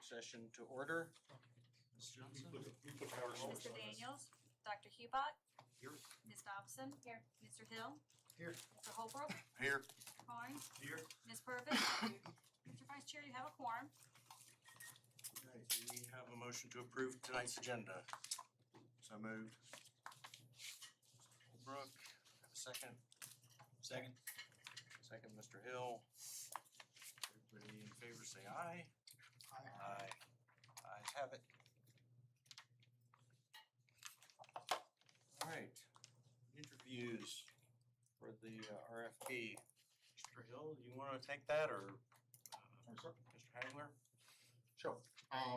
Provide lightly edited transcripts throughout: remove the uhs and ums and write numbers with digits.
session to order. Ms. Johnson? Mr. Daniels, Dr. Hubach, Here. Ms. Dobson. Here. Mr. Hill. Here. Mr. Holbrook. Here. Mr. Coyne. Here. Ms. Purvis. Mr. Vice Chair, you have a quorum. Right, do we have a motion to approve tonight's agenda? So moved. Holbrook, have a second? Second. Second, Mr. Hill. Everybody in favor say aye. Aye. Ayes have it. All right, interviews for the RFP. Mr. Hill, you want to take that or Mr. Hagler? Sure.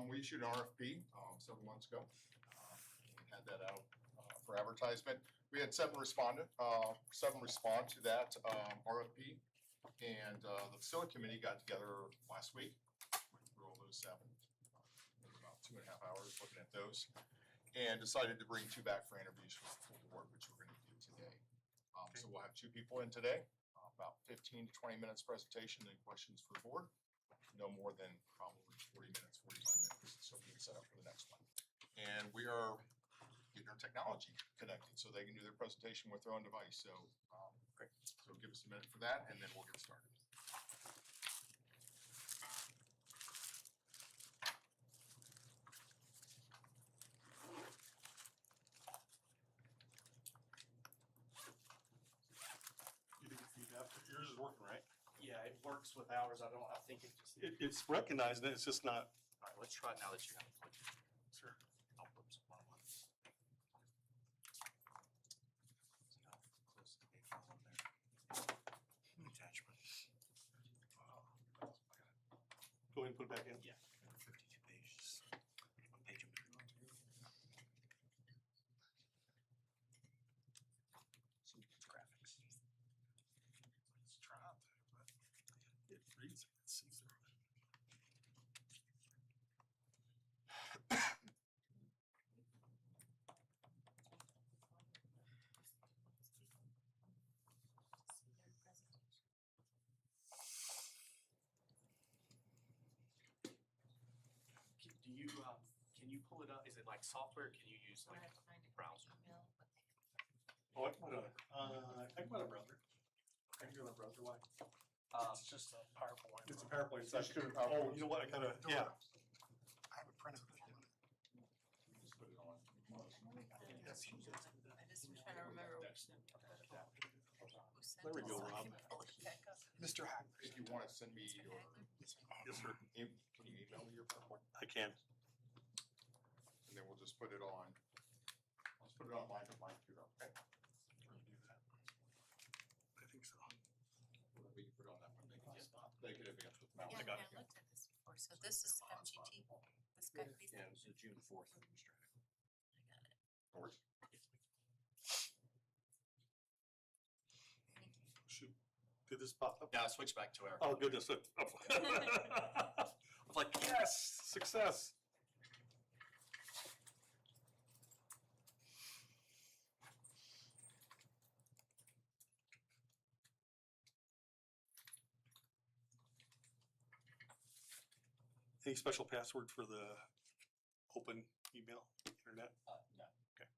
We issued an RFP several months ago. We had that out for advertisement. We had seven respond to that RFP. And the facility committee got together last week, went through all those seven. It was about 2.5 hours looking at those, and decided to bring two back for interviews for the full board, which we're going to do today. So we'll have two people in today, about 15 to 20 minutes presentation and questions for the board. No more than probably 40 minutes, 45 minutes, so we can set up for the next one. And we are getting our technology connected so they can do their presentation with their own device. So great. So give us a minute for that, and then we'll get started. Yours is working, right? Yeah, it works with ours. I think it just. It's recognized, it's just not. All right, let's try it now that you have it plugged in. Sure. Oh, whoops, one. See how close the big file on there. Attachment. Go ahead and put it back in. Yeah. 52 pages. One page of some graphics. Let's try it, but it reads, it sees it. Do you, can you pull it up? Is it like software? Can you use like a browser? Oh, I can put a browser. I can do it on a browser, why? It's just a PowerPoint. It's a PowerPoint. Just do it in Oh, PowerPoint. you know what, I gotta, yeah. I have a printout. Just put it on. I just was trying to remember. There we go, Rob. Mr. Hagler. If you want to send me your, Yes, sir. can you email me your PowerPoint? I can. And then we'll just put it on. Let's put it on my computer, okay? Really do that. I think so. Whatever you put on that one, they can advance with mouse. Yeah, got I it. looked at this before, so this is MGT, this guy, these, Yeah, it was June 4th, Mr. Hagler. I got it. Works. Shoot. Did this pop up? Yeah, switch back to our. Oh, goodness. I was like, yes, success. Any special password for the open email, internet? No. Okay.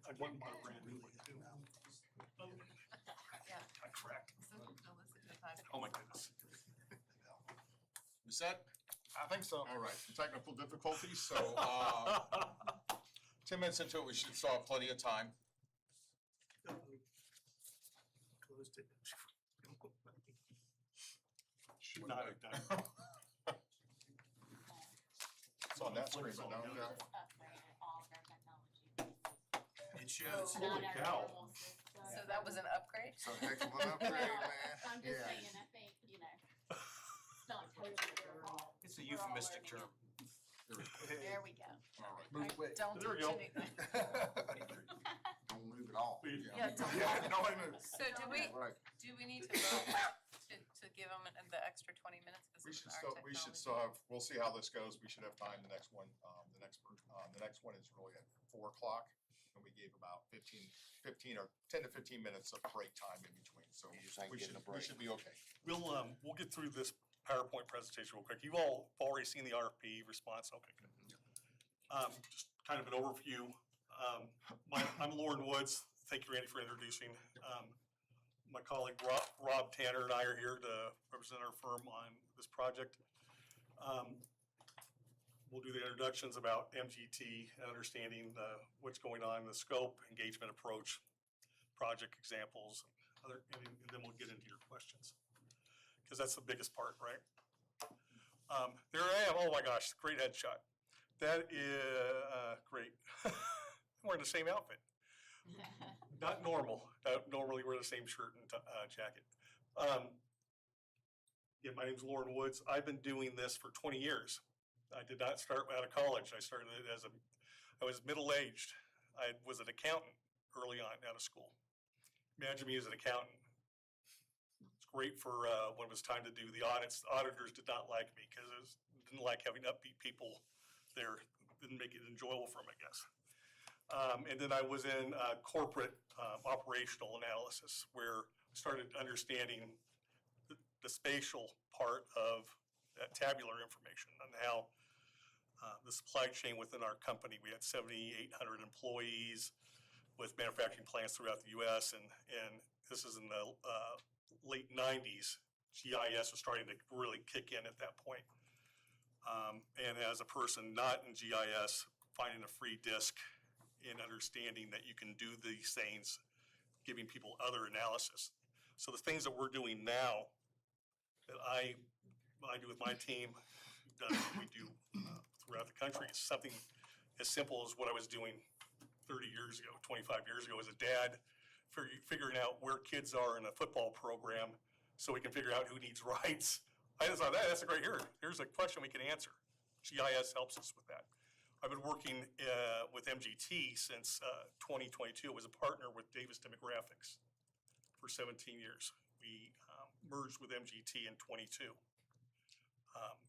I wouldn't buy a brand new one too. Yeah. I cracked. So, no, listen to the time. Oh my goodness. Is that? I think so. All right, technical difficulties, so, 10 minutes into it, we should still have plenty of time. Closed it. Should not have done. It's on that screen, but no, Flips on no. Upgraded all of our technology. It shows. Oh. Holy Not our cow. normal system. So that was an upgrade? So heck of an upgrade, Well, man. I'm just Yeah. saying, I think, you know, it's not totally their fault. It's a We're all euphemistic learning term. There we go. All right. Move quick. Don't There we touch go. anything. Don't move at all. We- Yeah, don't. Yeah, no, I move. So do we need to vote to give them the extra 20 minutes? 'Cause We it's should our still, we should technology? still have, we'll see how this goes. We should have time. The next one, the next one is really at 4 o'clock. And we gave about 15 or 10 to 15 minutes of break time in between, so we should be okay. We'll get through this PowerPoint presentation real quick. You all have already seen the RFP response. Okay, good. Just kind of an overview. I'm Lauren Woods. Thank you, Randy, for introducing. My colleague Rob Tanner and I are here to represent our firm on this project. We'll do the introductions about MGT and understanding what's going on, the scope, engagement approach, project examples, and then we'll get into your questions. Because that's the biggest part, right? There I am. Oh my gosh, great headshot. That is great. I'm wearing the same outfit. Not normal. Normally wear the same shirt and jacket. Yeah, my name's Lauren Woods. I've been doing this for 20 years. I did not start out of college. I started it I was middle-aged. I was an accountant early on out of school. Imagine me as an accountant. It's great for when it was time to do the audits. The auditors did not like me because didn't like having upbeat people there. Didn't make it enjoyable for them, I guess. And then I was in corporate operational analysis, where I started understanding the spatial part of that tabular information and how the supply chain within our company. We had 7,800 employees with manufacturing plants throughout the U.S. and this is in the late 90s. GIS was starting to really kick in at that point. And as a person not in GIS, finding a free disk and understanding that you can do these things, giving people other analysis. So the things that we're doing now that I do with my team, we do throughout the country, is something as simple as what I was doing 30 years ago, 25 years ago as a dad, figuring out where kids are in a football program so we can figure out who needs rights. I just thought that's a great, here's a question we can answer. GIS helps us with that. I've been working with MGT since 2022. I was a partner with Davis Demographics for 17 years. We merged with MGT in 22.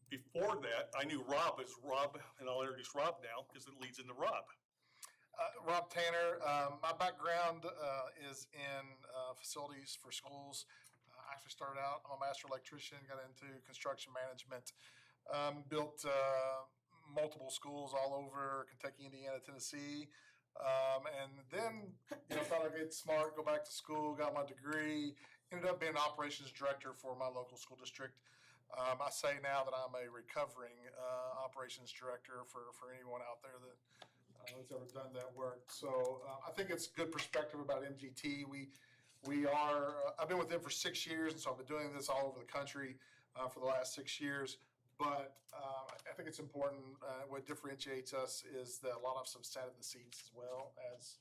Before that, I knew Rob as Rob, and I'll introduce Rob now because it leads into Rob. Rob Tanner, my background is in facilities for schools. I actually started out, I'm a master electrician, got into construction management, built multiple schools all over Kentucky, Indiana, Tennessee. And then, thought I'd get smart, go back to school, got my degree, ended up being operations director for my local school district. I say now that I'm a recovering operations director for anyone out there that has ever done that work. So I think it's good perspective about MGT. I've been with them for 6 years, and so I've been doing this all over the country for the last 6 years. But I think it's important, what differentiates us is that a lot of us have sat in the seats as well as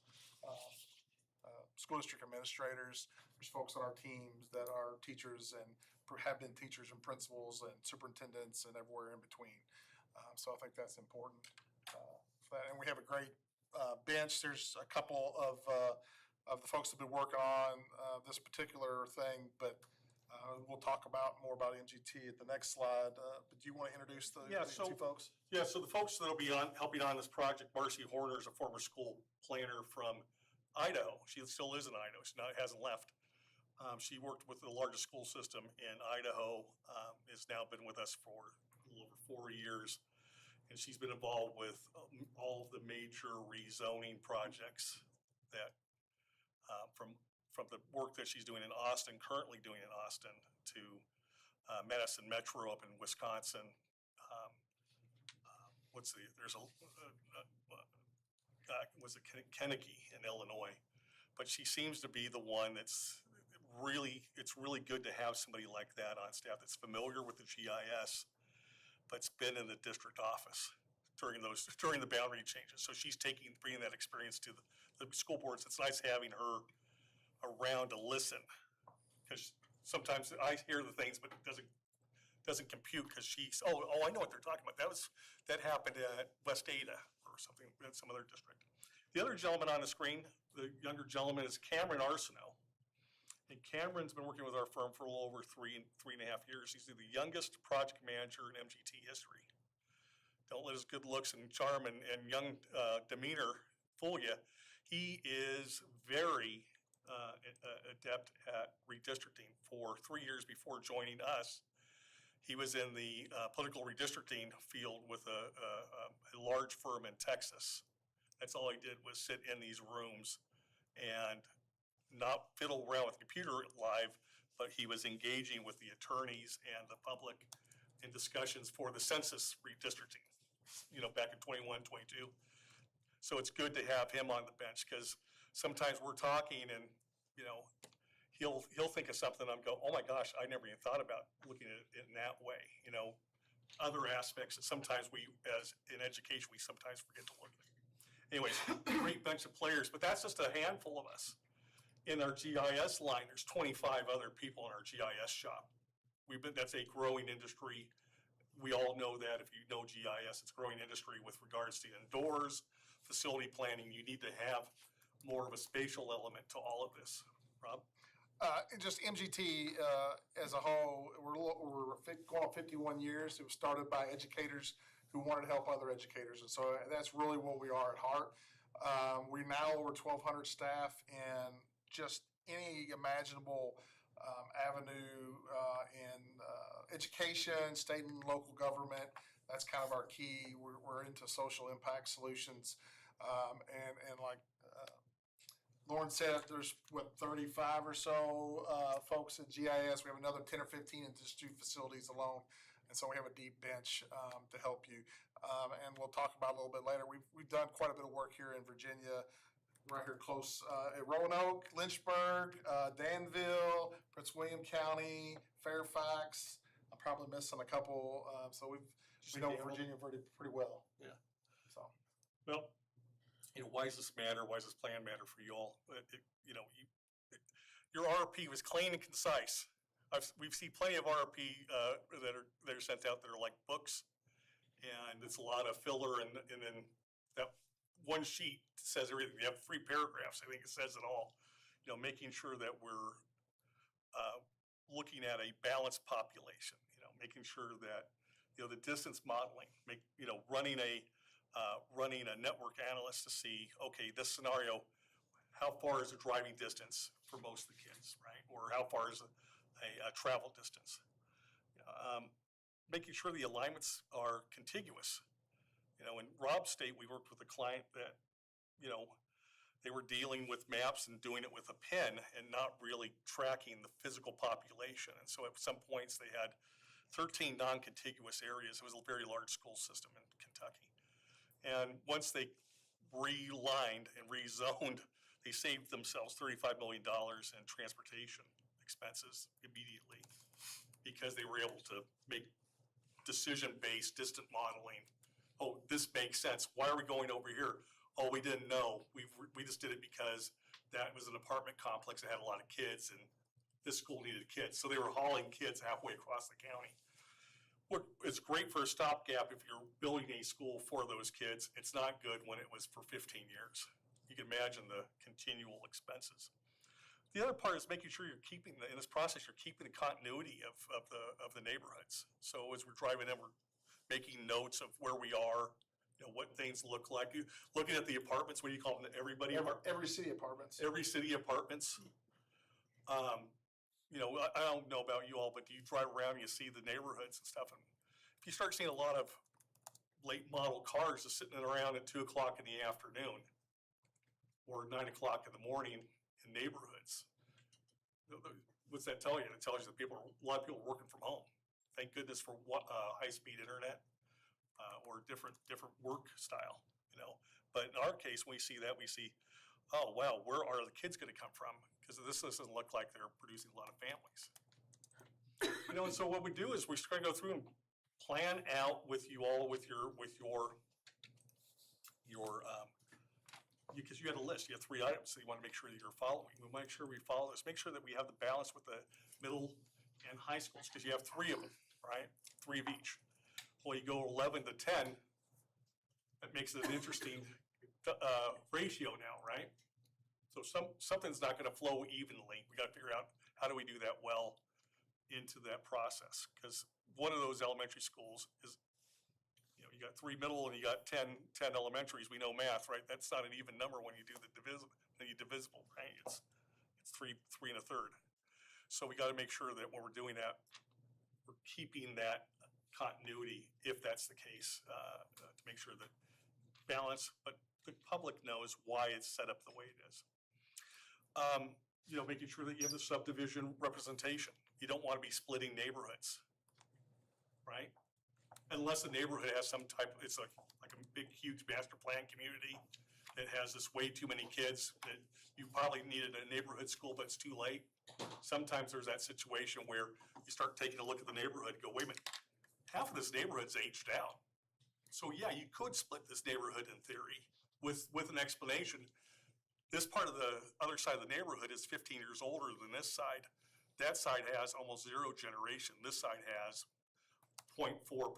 school district administrators. There's folks on our teams that are teachers and have been teachers and principals and superintendents and everywhere in between. So I think that's important for that. And we have a great bench. There's a couple of the folks that have been working on this particular thing, but we'll talk more about MGT at the next slide. But do you want to introduce the two folks? Yeah, so the folks that'll be helping on this project, Marcy Horner is a former school planner from Idaho. She still is in Idaho. She hasn't left. She worked with the largest school system in Idaho, has now been with us for a little over 4 years. And she's been involved with all of the major rezoning projects that, from the work that she's doing in Austin, currently doing in Austin, to Madison Metro up in Wisconsin. Was it Kennedy in Illinois? But she seems to be the one that's it's really good to have somebody like that on staff that's familiar with the GIS, but's been in the district office during the boundary changes. So she's bringing that experience to the school boards. It's nice having her around to listen, because sometimes I hear the things, but it doesn't compute, because I know what they're talking about. That happened at West Ada or something, in some other district. The other gentleman on the screen, the younger gentleman, is Cameron Arsenault. And Cameron's been working with our firm for a little over three and a half years. He's the youngest project manager in MGT history. Don't let his good looks and charm and young demeanor fool you. He is very adept at redistricting. For 3 years before joining us, he was in the political redistricting field with a large firm in Texas. That's all he did, was sit in these rooms and not fiddle around with the computer live, but he was engaging with the attorneys and the public in discussions for the census redistricting, back in 21, 22. So it's good to have him on the bench, because sometimes we're talking and, he'll think of something, I'm go, oh my gosh, I never even thought about looking at it in that way. Other aspects that sometimes in education, we sometimes forget to look at. Anyways, great bunch of players, but that's just a handful of us. In our GIS line, there's 25 other people in our GIS shop. That's a growing industry. We all know that. If you know GIS, it's a growing industry with regards to indoors, facility planning. You need to have more of a spatial element to all of this. Rob? Just MGT as a whole, we're going on 51 years. It was started by educators who wanted to help other educators. And so that's really what we are at heart. We're now over 1,200 staff in just any imaginable avenue in education, state and local government. That's kind of our key. We're into social impact solutions. And like Lauren said, there's 35 or so folks in GIS. We have another 10 or 15 in just 2 facilities alone. And so we have a deep bench to help you. And we'll talk about it a little bit later. We've done quite a bit of work here in Virginia, right here close at Roanoke, Lynchburg, Danville, Prince William County, Fairfax. I'm probably missing a couple. So we know Virginia pretty well. Yeah. So. Well, why does this matter? Why does this plan matter for you all? Your RFP was clean and concise. We've seen plenty of RFP that are sent out that are like books, and it's a lot of filler, and then that one sheet says everything. You have 3 paragraphs. I think it says it all. Making sure that we're looking at a balanced population. Making sure that the distance modeling, running a network analyst to see, okay, this scenario, how far is the driving distance for most of the kids, right? Or how far is a travel distance? Making sure the alignments are contiguous. In Rob's state, we worked with a client that, they were dealing with maps and doing it with a pen and not really tracking the physical population. And so at some points they had 13 non-contiguous areas. It was a very large school system in Kentucky. And once they relined and rezoned, they saved themselves $35 million in transportation expenses immediately, because they were able to make decision-based distant modeling. Oh, this makes sense. Why are we going over here? Oh, we didn't know. We just did it because that was an apartment complex that had a lot of kids, and this school needed kids. So they were hauling kids halfway across the county. It's great for a stopgap if you're building a school for those kids. It's not good when it was for 15 years. You can imagine the continual expenses. The other part is making sure in this process, you're keeping the continuity of the neighborhoods. So as we're driving in, we're making notes of where we are, what things look like. Looking at the apartments, what do you call them? Every city apartments. Every city apartments. I don't know about you all, but do you drive around and you see the neighborhoods and stuff? And if you start seeing a lot of late model cars just sitting around at 2 o'clock in the afternoon, or 9 o'clock in the morning in neighborhoods. What's that tell you? It tells you that a lot of people are working from home. Thank goodness for high-speed internet or different work style, you know. But in our case, when we see that, we see, oh, wow, where are the kids gonna come from? Because this doesn't look like they're producing a lot of families. You know, and so what we do is we try to go through and plan out with you all, because you had a list, you have 3 items, so you want to make sure that you're following. We make sure we follow this, make sure that we have the balance with the middle and high schools, because you have 3 of them, right? 3 of each. Well, you go 11 to 10, that makes it an interesting ratio now, right? So something's not going to flow evenly. We got to figure out how do we do that well into that process, because one of those elementary schools is, you know, you got 3 middle and you got 10 elementaries. We know math, right? That's not an even number when you do the divisible, right? It's 3 and a third. So we got to make sure that when we're doing that, we're keeping that continuity, if that's the case, to make sure that balance, but the public knows why it's set up the way it is. You know, making sure that you have the subdivision representation. You don't want to be splitting neighborhoods, right? Unless the neighborhood has some type, it's like a big, huge master plan community that has this way too many kids that you probably needed a neighborhood school, but it's too late. Sometimes there's that situation where you start taking a look at the neighborhood and go, wait a minute, half of this neighborhood's aged out. So yeah, you could split this neighborhood in theory with an explanation. This part of the other side of the neighborhood is 15 years older than this side. That side has almost 0 generation. This side has 0.4% or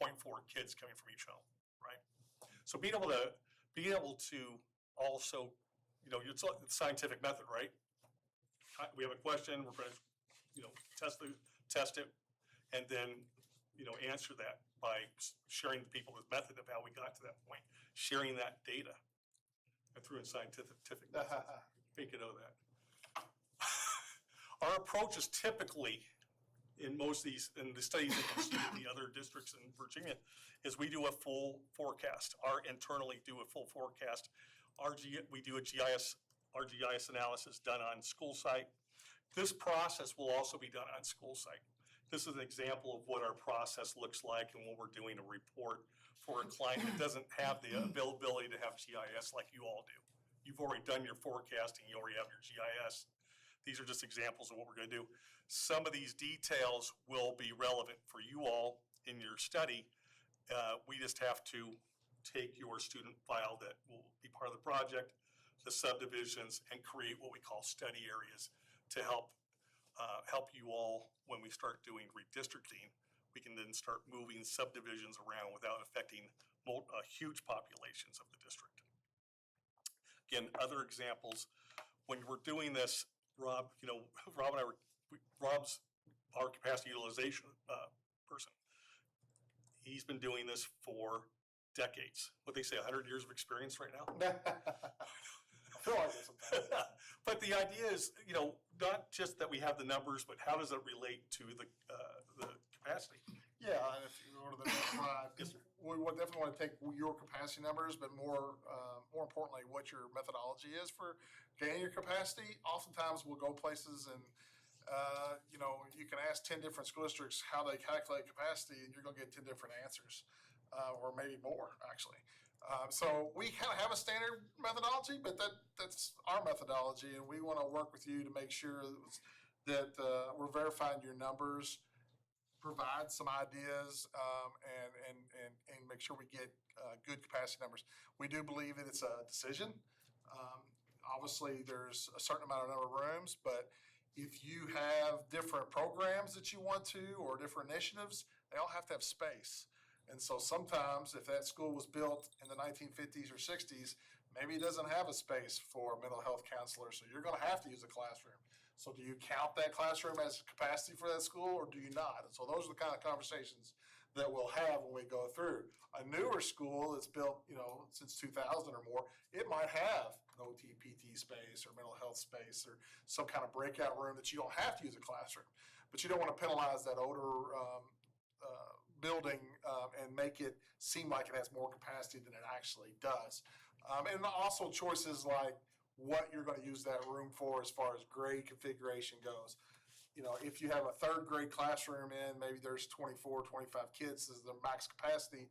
0.4 kids coming from each home, right? So being able to also, you know, it's a scientific method, right? We have a question, we're going to, you know, test it, and then, you know, answer that by sharing the people the method of how we got to that point, sharing that data through a scientific method. Make it know that. Our approach is typically, in most of these, in the studies that you see in the other districts in Virginia, is we do a full forecast. Internally do a full forecast. We do a GIS analysis done on school site. This process will also be done on school site. This is an example of what our process looks like and when we're doing a report for a client that doesn't have the availability to have GIS like you all do. You've already done your forecasting, you already have your GIS. These are just examples of what we're going to do. Some of these details will be relevant for you all in your study. We just have to take your student file that will be part of the project, the subdivisions, and create what we call study areas to help you all when we start doing redistricting. We can then start moving subdivisions around without affecting huge populations of the district. Again, other examples, when we're doing this, Rob, you know, Rob and I Rob's our capacity utilization person. He's been doing this for decades. What they say, 100 years of experience right now? I feel like it sometimes. But the idea is, you know, not just that we have the numbers, but how does it relate to the capacity? Yeah, and if you go to the next slide, Yes, sir. we would definitely want to take your capacity numbers, but more importantly, what your methodology is for gaining your capacity. Oftentimes, we'll go places and, you know, you can ask 10 different school districts how they calculate capacity, and you're going to get 10 different answers, or maybe more, actually. So we kind of have a standard methodology, but that's our methodology, and we want to work with you to make sure that we're verifying your numbers, provide some ideas, and make sure we get good capacity numbers. We do believe that it's a decision. Obviously, there's a certain amount of number of rooms, but if you have different programs that you want to or different initiatives, they all have to have space. And so sometimes if that school was built in the 1950s or 60s, maybe it doesn't have a space for a mental health counselor, so you're going to have to use a classroom. So do you count that classroom as capacity for that school, or do you not? And so those are the kind of conversations that we'll have when we go through. A newer school that's built, you know, since 2000 or more, it might have an OT, PT space or mental health space or some kind of breakout room that you don't have to use a classroom. But you don't want to penalize that older building and make it seem like it has more capacity than it actually does. And also choices like what you're gonna use that room for as far as grade configuration goes. You know, if you have a third grade classroom in, maybe there's 24, 25 kids is the max capacity.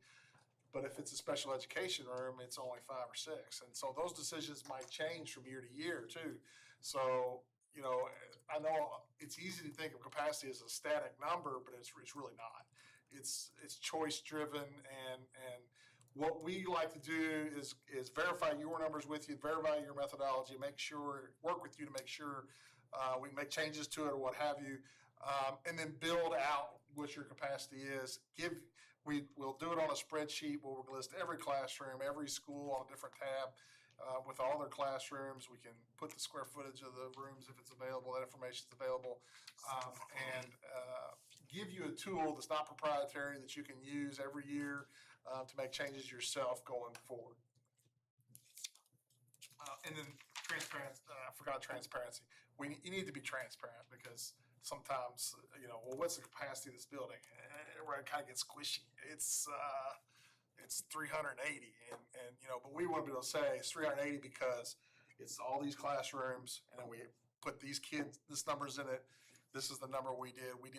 But if it's a special education room, it's only 5 or 6. And so those decisions might change from year to year too. So, you know, I know it's easy to think of capacity as a static number, but it's really not. It's choice driven, and what we like to do is verify your numbers with you, verify your methodology, work with you to make sure we make changes to it or what have you, and then build out what your capacity is. We'll do it on a spreadsheet where we'll list every classroom, every school on a different tab with all their classrooms. We can put the square footage of the rooms if it's available, that information's available, and give you a tool that's not proprietary that you can use every year to make changes yourself going forward. And then transparency, I forgot transparency. You need to be transparent because sometimes, you know, well, what's the capacity of this building? Where it kind of gets squishy. It's 380, and you know, but we want to be able to say it's 380 because it's all these classrooms, and then we put these kids, this number's in it. This is the number we did. We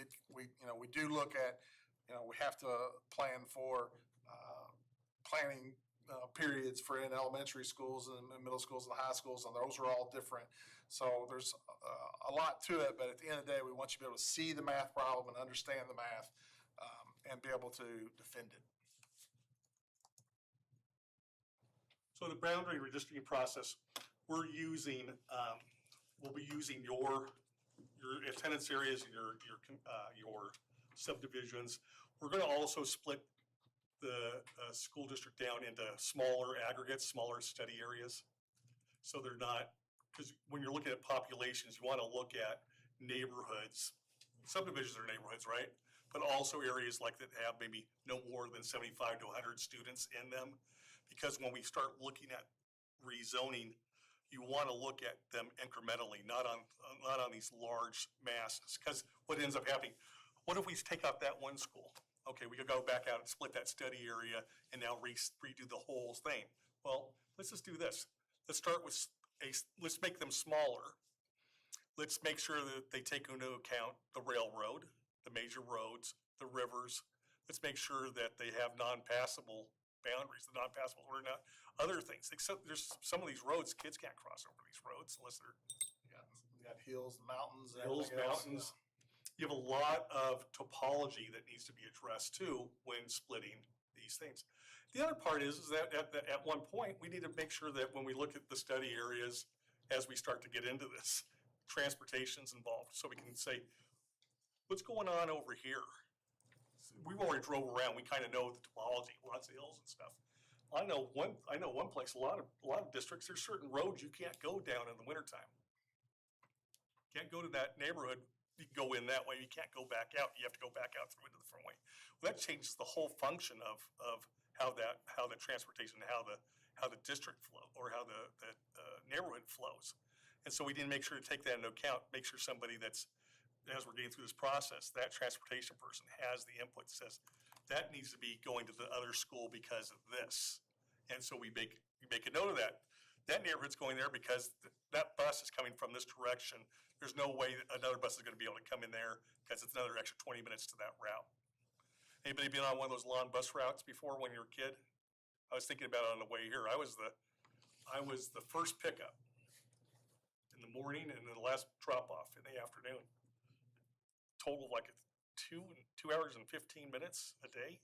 do look at, you know, we have to plan for planning periods for in elementary schools and middle schools and high schools, and those are all different. So there's a lot to it, but at the end of the day, we want you to be able to see the math problem and understand the math and be able to defend it. So the boundary redistricting process, we'll be using your attendance areas and your subdivisions. We're going to also split the school district down into smaller aggregates, smaller study areas. So they're not, because when you're looking at populations, you want to look at neighborhoods. Subdivisions are neighborhoods, right? But also areas like that have maybe no more than 75 to 100 students in them. Because when we start looking at rezoning, you want to look at them incrementally, not on these large masses. Because what ends up happening, what if we take out that one school? Okay, we could go back out and split that study area and now redo the whole thing. Well, let's just do this. Let's start with let's make them smaller. Let's make sure that they take into account the railroad, the major roads, the rivers. Let's make sure that they have non-passable boundaries. The non-passable are not other things. Except there's some of these roads, kids can't cross over these roads unless they're You got hills, mountains, and hills, everything else. mountains. You have a lot of topology that needs to be addressed too when splitting these things. The other part is that at one point, we need to make sure that when we look at the study areas, as we start to get into this, transportation's involved. So we can say, what's going on over here? We've already drove around. We kind of know the topology, lots of hills and stuff. I know one place, a lot of districts, there's certain roads you can't go down in the wintertime. Can't go to that neighborhood. You can go in that way. You can't go back out. You have to go back out through into the front way. Well, that changes the whole function of how the transportation, how the district flow, or how the neighborhood flows. And so we need to make sure to take that into account. Make sure somebody that's, as we're getting through this process, that transportation person has the input that says that needs to be going to the other school because of this. And so we make a note of that. That neighborhood's going there because that bus is coming from this direction. There's no way that another bus is going to be able to come in there because it's another extra 20 minutes to that route. Anybody been on one of those long bus routes before when you were a kid? I was thinking about it on the way here. I was the first pickup in the morning and the last drop off in the afternoon. Total of like 2 hours and 15 minutes a day.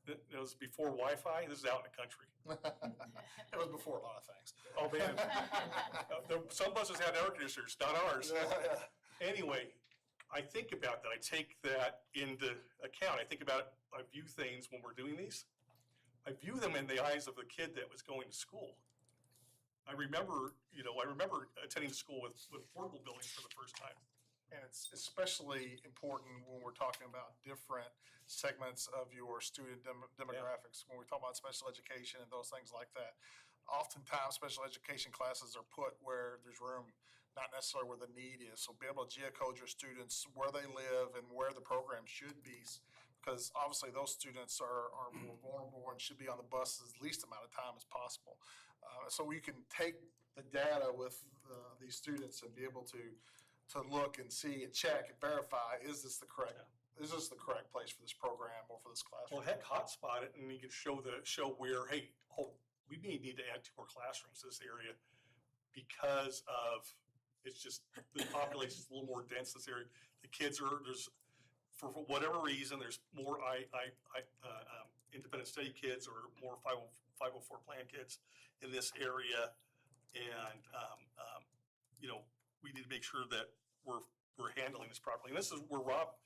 It was before Wi-Fi. This is out in the country. It was before a lot of things. Oh, man. Some buses had air conditioners, not ours. Anyway, I think about that. I take that into account. I think about it. I view things when we're doing these. I view them in the eyes of the kid that was going to school. I remember attending school with portable buildings for the first time. And it's especially important when we're talking about different segments of your student demographics. When we talk about special education and those things like that, oftentimes special education classes are put where there's room, not necessarily where the need is. So be able to geocode your students where they live and where the program should be, because obviously those students are more vulnerable and should be on the bus as least amount of time as possible. So we can take the data with these students and be able to look and see and check and verify, is this the correct place for this program or for this Well, classroom? heck, hotspot it, and you can show where, hey, we may need to add 2 more classrooms to this area because of, it's just, the population's a little more dense in this area. The kids for whatever reason, there's more independent study kids or more 504 plan kids in this area. And, we need to make sure that we're handling this properly. And this is where Rob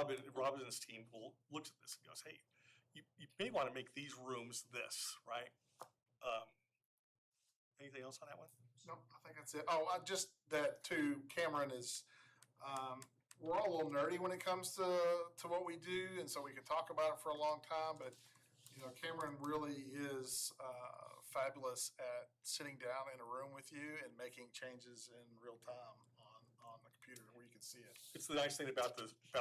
and his team looks at this and goes, hey, you may want to make these rooms this, right? Anything else on that one? No, I think that's it. Oh, just that too, Cameron is, we're all a little nerdy when it comes to what we do, and so we can talk about it for a long time, but, Cameron really is fabulous at sitting down in a room with you and making changes in real time on the computer where you can see it. It's the nice thing about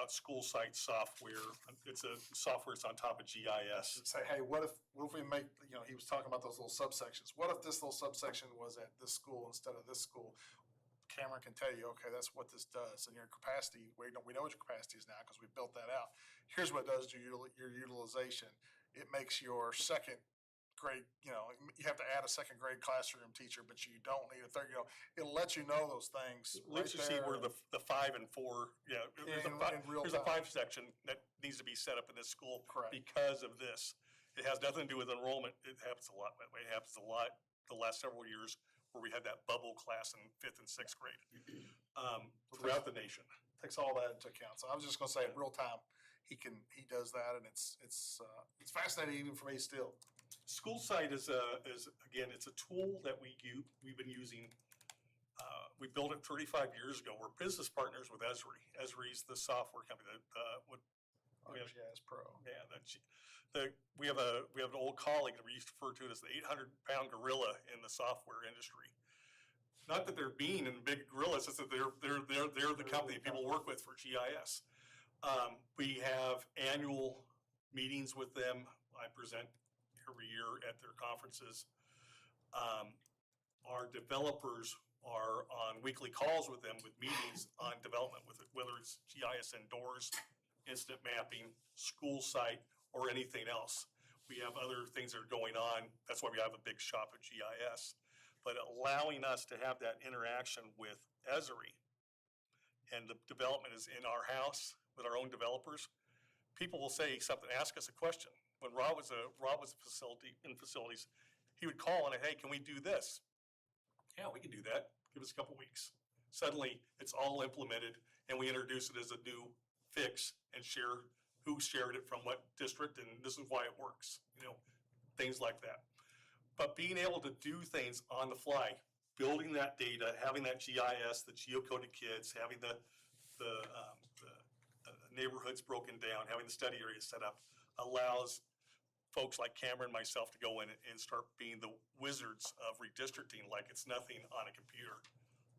school site software. It's a software that's on top of GIS. Say, hey, what if we make, he was talking about those little subsections. What if this little subsection was at this school instead of this school? Cameron can tell you, okay, that's what this does. And your capacity, we know what your capacity is now because we built that out. Here's what it does to your utilization. It makes your second grade, you have to add a second grade classroom teacher, but you don't need a third, it'll let you know those things. Let's just see where the 5 and 4, there's a 5 section that needs to be set up in this school. Correct. Because of this. It has nothing to do with enrollment. It happens a lot that way. It happens a lot the last several years where we had that bubble class in 5th and 6th grade throughout the nation. Takes all that into account. So I was just gonna say, in real time, he does that, and it's fascinating even for me still. School site is again, it's a tool that we've been using. We built it 35 years ago. We're business partners with Esri. Esri's the software company that ArcGIS Pro. Yeah, we have an old colleague that we used to refer to as the 800-pound gorilla in the software industry. Not that they're mean and big gorillas, it's that they're the company people work with for GIS. We have annual meetings with them. I present every year at their conferences. Our developers are on weekly calls with them with meetings on development, with it, whether it's GIS indoors, instant mapping, school site, or anything else. We have other things that are going on. That's why we have a big shop at GIS. But allowing us to have that interaction with Esri, and the development is in our house with our own developers, people will say something, ask us a question. When Rob was in facilities, he would call and, hey, can we do this? Yeah, we can do that. Give us a couple weeks. Suddenly, it's all implemented, and we introduce it as a new fix and share who shared it from what district, and this is why it works. Things like that. But being able to do things on the fly, building that data, having that GIS, the geocoded kids, having the neighborhoods broken down, having the study areas set up, allows folks like Cameron and myself to go in and start being the wizards of redistricting like it's nothing on a computer.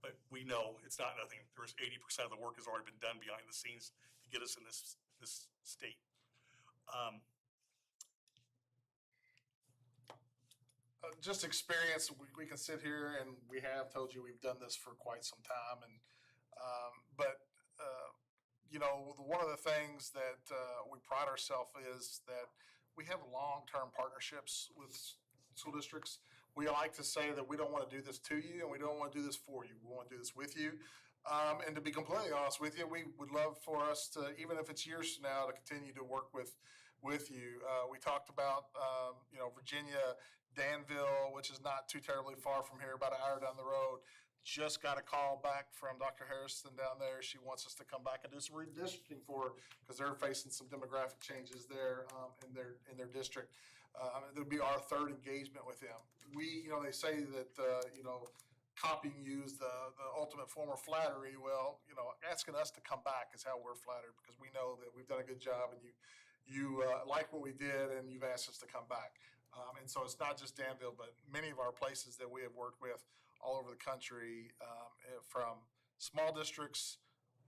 But we know it's not nothing. There's 80% of the work has already been done behind the scenes to get us in this state. Just experience, we can sit here and we have told you we've done this for quite some time, and one of the things that we pride ourselves is that we have long-term partnerships with school districts. We like to say that we don't want to do this to you and we don't want to do this for you. We want to do this with you. And to be completely honest with you, we would love for us to, even if it's years from now, to continue to work with you. We talked about, Virginia, Danville, which is not too terribly far from here, about an hour down the road. Just got a call back from Dr. Harrison down there. She wants us to come back and do some redistricting for her because they're facing some demographic changes there in their district. It'll be our third engagement with them. They say that copying you is the ultimate form of flattery. Well, asking us to come back is how we're flattered because we know that we've done a good job and you like what we did and you've asked us to come back. And so it's not just Danville, but many of our places that we have worked with all over the country, from small districts,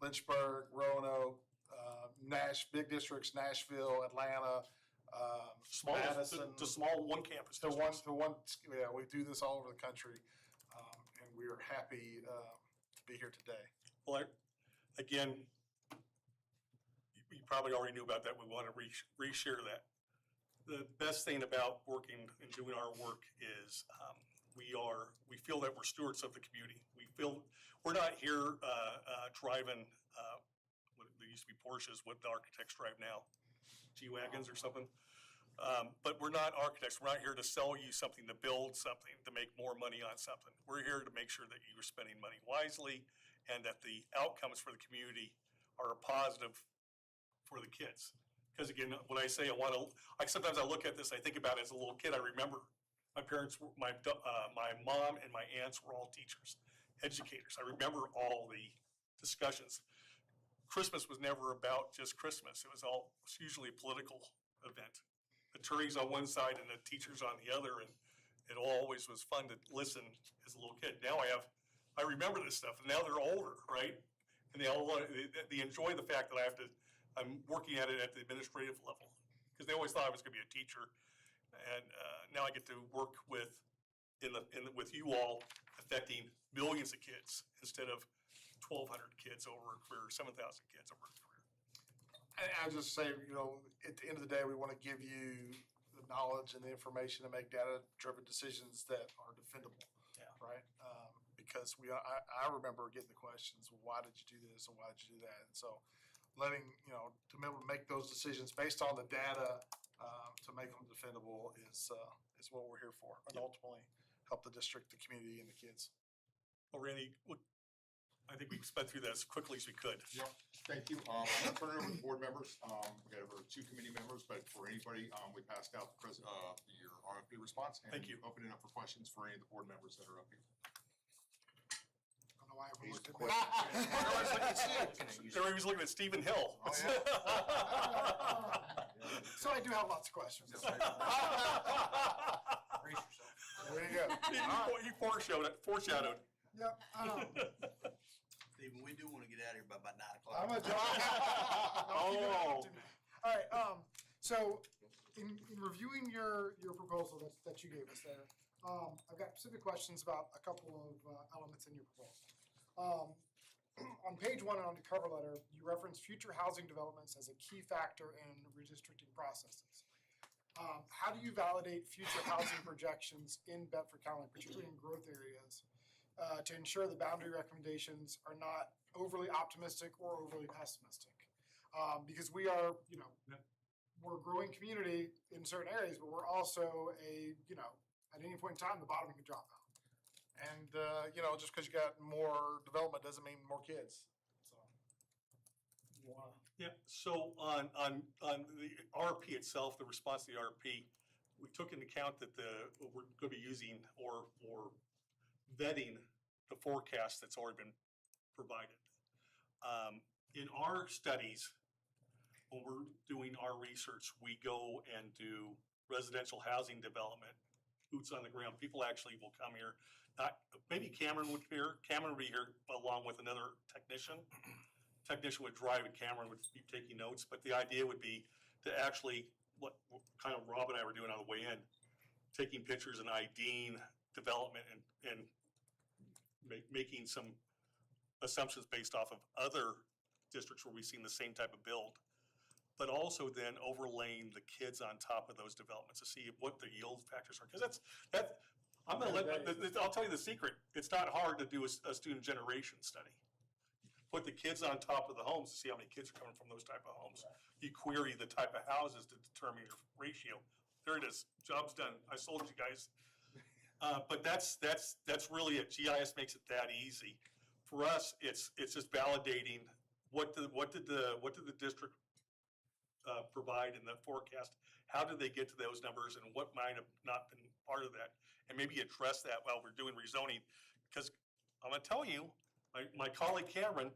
Lynchburg, Roanoke, big districts, Nashville, Atlanta, Small, Madison. to small one campus The districts. yeah, we do this all over the country, and we are happy, to be here today. Well, again, you probably already knew about that. We want to reshare that. The best thing about working and doing our work is we feel that we're stewards of the community. We feel we're not here driving what they used to be Porsches, what the architects drive now, G-Wagons or something. But we're not architects. We're not here to sell you something, to build something, to make more money on something. We're here to make sure that you're spending money wisely and that the outcomes for the community are positive for the kids. Because again, when I say sometimes I look at this, I think about it as a little kid. I remember my parents, my mom and my aunts were all teachers, educators. I remember all the discussions. Christmas was never about just Christmas. It was usually a political event. Attorneys on one side and the teachers on the other, and it always was fun to listen as a little kid. Now I remember this stuff, and now they're older, right? And they enjoy the fact that I'm working at it at the administrative level, because they always thought I was going to be a teacher, and now I get to work with you all, affecting millions of kids instead of 1,200 kids over a career, 7,000 kids over a career. And I just say, at the end of the day, we want to give you the knowledge and the information to make data-driven decisions that are defendable. Yeah. Right? Because I remember getting the questions, well, why did you do this and why did you do that? And so letting, to be able to make those decisions based on the data, to make them defendable is what we're here for, and ultimately help the district, the community, and the kids. Well, Randy, I think we sped through that as quickly as we could. Yep, thank you. I'm gonna turn it over to board members. We got over 2 committee members, but for anybody, we passed out your RFP response. And Thank you. Open it up for questions for any of the board members that are up here. I don't know why everyone looked at Please. me. Everybody was looking at Stephen Hill. Oh, So I do have lots of questions. Brace yourself. There you go. He foreshadowed. Yep. Stephen, we do want to get out of here by about 9 o'clock. I'm a All right, so in reviewing your proposal that you gave us there, I've got specific questions about a couple of elements in your proposal. On page 1 on the cover letter, you reference future housing developments as a key factor in redistricting processes. How do you validate future housing projections in Bedford County, particularly in growth areas, to ensure the boundary recommendations are not overly optimistic or overly pessimistic? Because we are, we're a growing community in certain areas, but we're also at any point in time, the bottom can drop out. And, just because you got more development doesn't mean more kids. So, you wanna? Yeah, so on the RP itself, the response to the RP, we took into account that we're going to be using or vetting the forecast that's already been provided. In our studies, when we're doing our research, we go and do residential housing development, boots on the ground. People actually will come here. Maybe Cameron would be here. Cameron would be here along with another technician. Technician would drive and Cameron would be taking notes, but the idea would be to actually, what kind of Rob and I were doing on the way in, taking pictures and IDing development and making some assumptions based off of other districts where we've seen the same type of build, but also then overlaying the kids on top of those developments to see what the yield factors are. Because I'll tell you the secret. It's not hard to do a student generation study. Put the kids on top of the homes to see how many kids are coming from those type of homes. You query the type of houses to determine your ratio. There it is. Job's done. I sold you guys. But that's really it. GIS makes it that easy. For us, it's just validating what did the district provide in the forecast. How did they get to those numbers, and what might have not been part of that? And maybe address that while we're doing rezoning, because I'm going to tell you, my colleague Cameron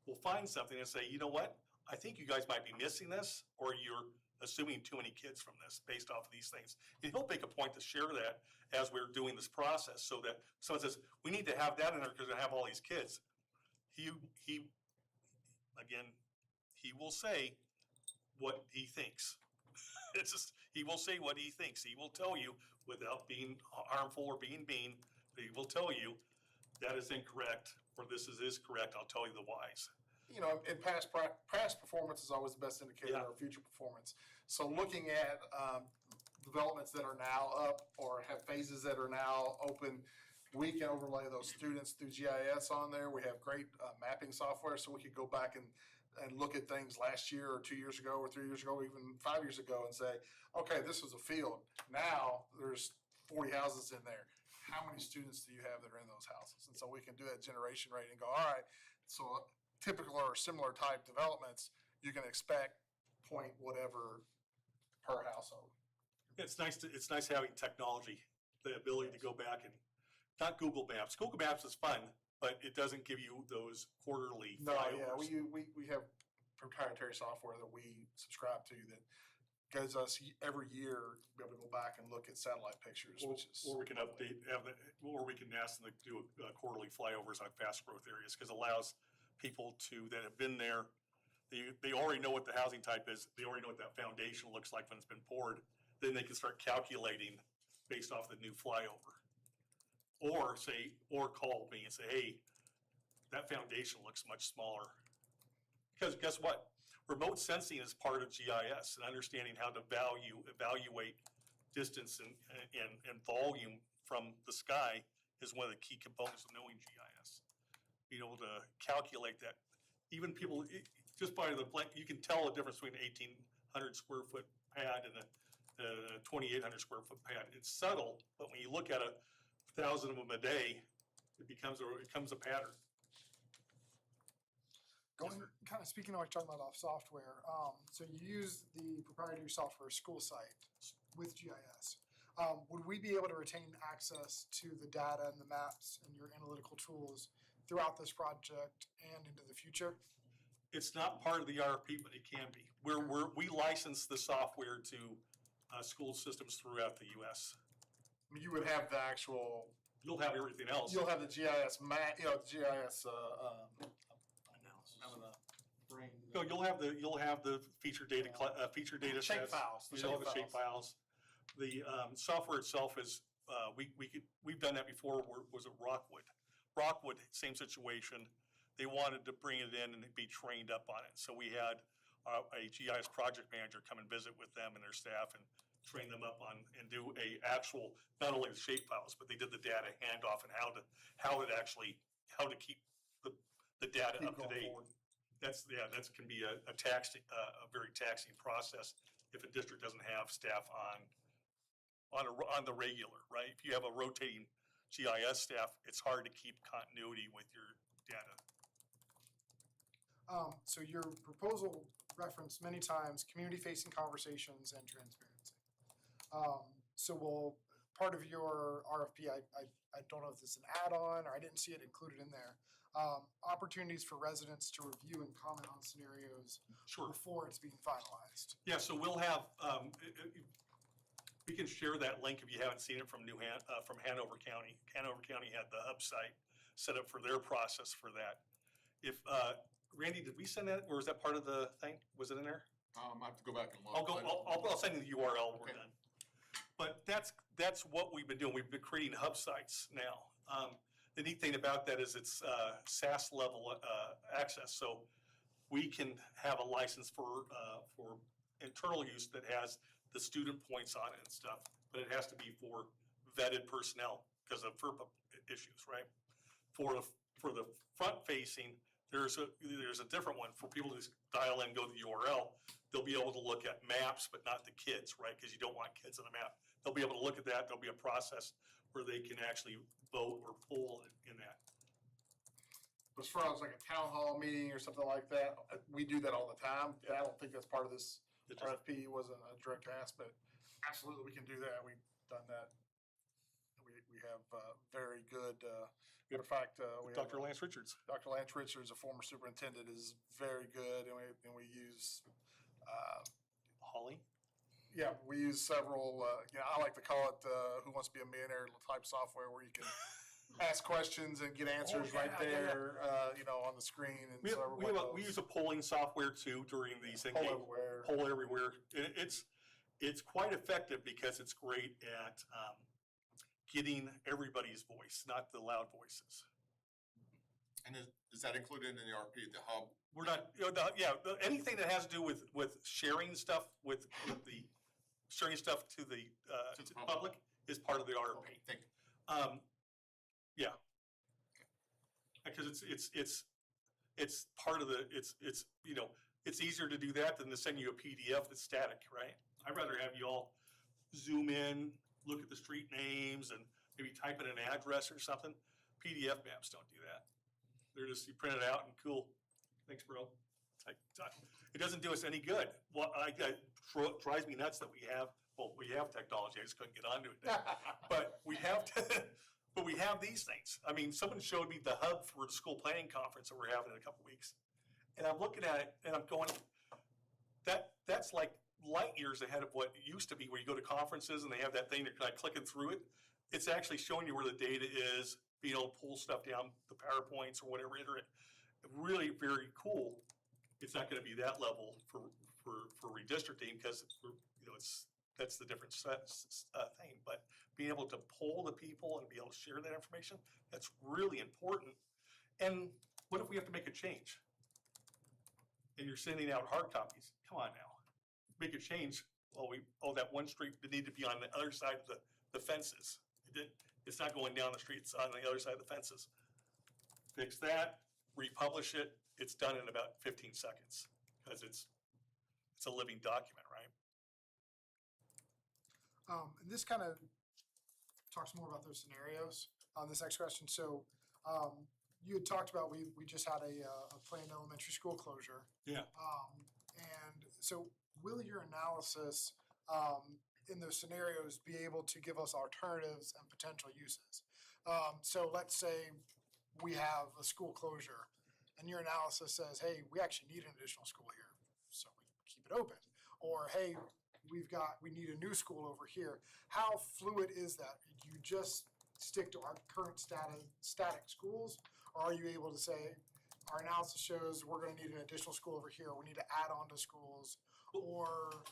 will find something and say, you know what? I think you guys might be missing this, or you're assuming too many kids from this based off of these things. And he'll make a point to share that as we're doing this process, so that someone says, we need to have that in there because I have all these kids. He will say, what he thinks. It's just, he will say what he thinks. He will tell you without being harmful or being mean, but he will tell you that is incorrect or this is correct. I'll tell you the whys. You know, in past performance is always the best indicator Yeah. of future performance. So looking at developments that are now up or have phases that are now open, we can overlay those students through GIS on there. We have great mapping software, so we could go back and look at things last year or 2 years ago or 3 years ago, or even 5 years ago and say, okay, this was a field. Now there's 40 houses in there. How many students do you have that are in those houses? And so we can do that generation rate and go, all right, so typical or similar type developments, you can expect point whatever per household. It's nice having technology, the ability to go back and, not Google Maps. Google Maps is fun, but it doesn't give you those quarterly No, yeah, flyovers. we have proprietary software that we subscribe to that gives us every year be able to go back and look at satellite pictures, which is. Or we can or we can ask them to do quarterly flyovers on fast growth areas, because it allows people that have been there, they already know what the housing type is, they already know what that foundation looks like when it's been poured, then they can start calculating based off the new flyover. Or call me and say, hey, that foundation looks much smaller. Because guess what? Remote sensing is part of GIS, and understanding how to evaluate distance and volume from the sky is one of the key components of knowing GIS. Being able to calculate that. Even people, just by the blank, you can tell the difference between an 1,800 square foot pad and a 2,800 square foot pad. It's subtle, but when you look at 1,000 of them a day, it becomes a pattern. Kind of speaking of what you're talking about off software, so you use the proprietary software school site with GIS. Would we be able to retain access to the data and the maps and your analytical tools throughout this project and into the future? It's not part of the RFP, but it can be. We license the software to school systems throughout the U.S. You would have the actual, You'll have everything else. you'll have the GIS map, GIS, I don't know, brain. No, you'll have the feature data Shape sets. files, the You'll have the shape shape files. The software itself is, we've done that before. Was it Rockwood? Rockwood, same situation. They wanted to bring it in and be trained up on it. So we had a GIS project manager come and visit with them and their staff and train them up on and do actual, not only the shape files, but they did the data handoff and how to keep the data Keep up to going date. forward. That can be a very taxing process if a district doesn't have staff on the regular, right? If you have a rotating GIS staff, it's hard to keep continuity with your data. So your proposal referenced many times community-facing conversations and transparency. So will part of your RFP, I don't know if it's an add-on or I didn't see it included in there, opportunities for residents to review and comment on scenarios Sure. before it's being finalized. Yeah, so we'll have, we can share that link if you haven't seen it from Hanover County. Hanover County had the hub site set up for their process for that. If, Randy, did we send that, or was that part of the thing? Was it in there? I have to go back and look. I'll send you the URL when we're Okay. done. But that's what we've been doing. We've been creating hub sites now. The neat thing about that is it's SaaS level access. So we can have a license for internal use that has the student points on it and stuff, but it has to be for vetted personnel because of FERPA issues, right? For the front facing, there's a different one for people to just dial in, go to the URL. They'll be able to look at maps, but not the kids, right? Because you don't want kids on a map. They'll be able to look at that. There'll be a process where they can actually vote or poll in that. As far as like a town hall meeting or something like that, we do that all the time. I don't think that's part of this It just- RFP, wasn't a direct ask, but absolutely we can do that. We've done that. We have very good, matter of fact, we have. Dr. Lance Richards. Dr. Lance Richards, a former superintendent, is very good, and we use, Holly? yeah, we use several, I like to call it, Who Wants to Be a Millionaire type software where you can ask questions and get answers right yeah, yeah. there, you know, on the screen and We, so everyone we knows. use a polling software too during these. Poll everywhere. Poll everywhere. It's quite effective because it's great at, getting everybody's voice, not the loud voices. And is that included in the RFP, the hub? We're not, anything that has to do with sharing stuff sharing stuff to the To the public is part of the RFP. Okay, thank you. Yeah. Because it's part of it's easier to do that than to send you a PDF that's static, right? I'd rather have you all zoom in, look at the street names and maybe type in an address or something. PDF maps don't do that. They're just, you print it out and cool. Thanks, bro. It's like, it doesn't do us any good. What drives me nuts that we have technology. I just couldn't get onto it now. But we have these things. I mean, someone showed me the hub for the school planning conference that we're having in a couple weeks. And I'm looking at it and I'm going, that's like light years ahead of what it used to be, where you go to conferences and they have that thing that you're like clicking through it. It's actually showing you where the data is, being able to pull stuff down, the PowerPoints or whatever, enter it. Really very cool. It's not going to be that level for redistricting because that's the different thing. But being able to poll the people and be able to share that information, that's really important. And what if we have to make a change? And you're sending out hard copies. Come on now, make a change. That one street needed to be on the other side of the fences. It's not going down the street, it's on the other side of the fences. Fix that, republish it, it's done in about 15 seconds, because it's a living document, right? And this kind of talks more about those scenarios on this next question. So, you had talked about, we just had a planned elementary school closure. Yeah. And so will your analysis, in those scenarios be able to give us alternatives and potential uses? So let's say we have a school closure and your analysis says, hey, we actually need an additional school here, so we keep it open. Or, hey, we need a new school over here. How fluid is that? Do you just stick to our current static schools? Or are you able to say, our analysis shows we're gonna need an additional school over here, we need to add on to schools? Or,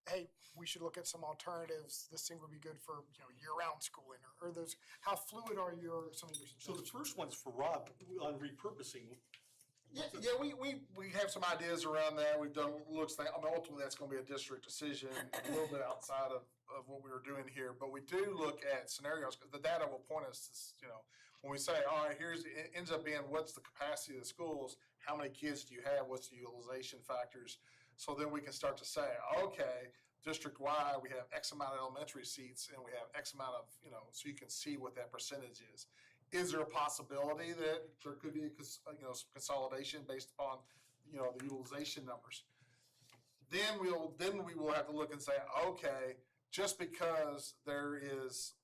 hey, we should look at some alternatives, this thing would be good for, year-round schooling, or those, how fluid are some of your So the suggestions? first one's for Rob on repurposing. Yeah, we have some ideas around that. We've done ultimately that's gonna be a district decision, a little bit outside of what we were doing here. But we do look at scenarios, because the data will point us to, when we say, all right, it ends up being what's the capacity of the schools, how many kids do you have, what's the utilization factors? So then we can start to say, okay, district-wide, we have X amount of elementary seats and we have X amount of, so you can see what that percentage is. Is there a possibility that there could be, some consolidation based upon, the utilization numbers? Then we will have to look and say, okay, just because there is,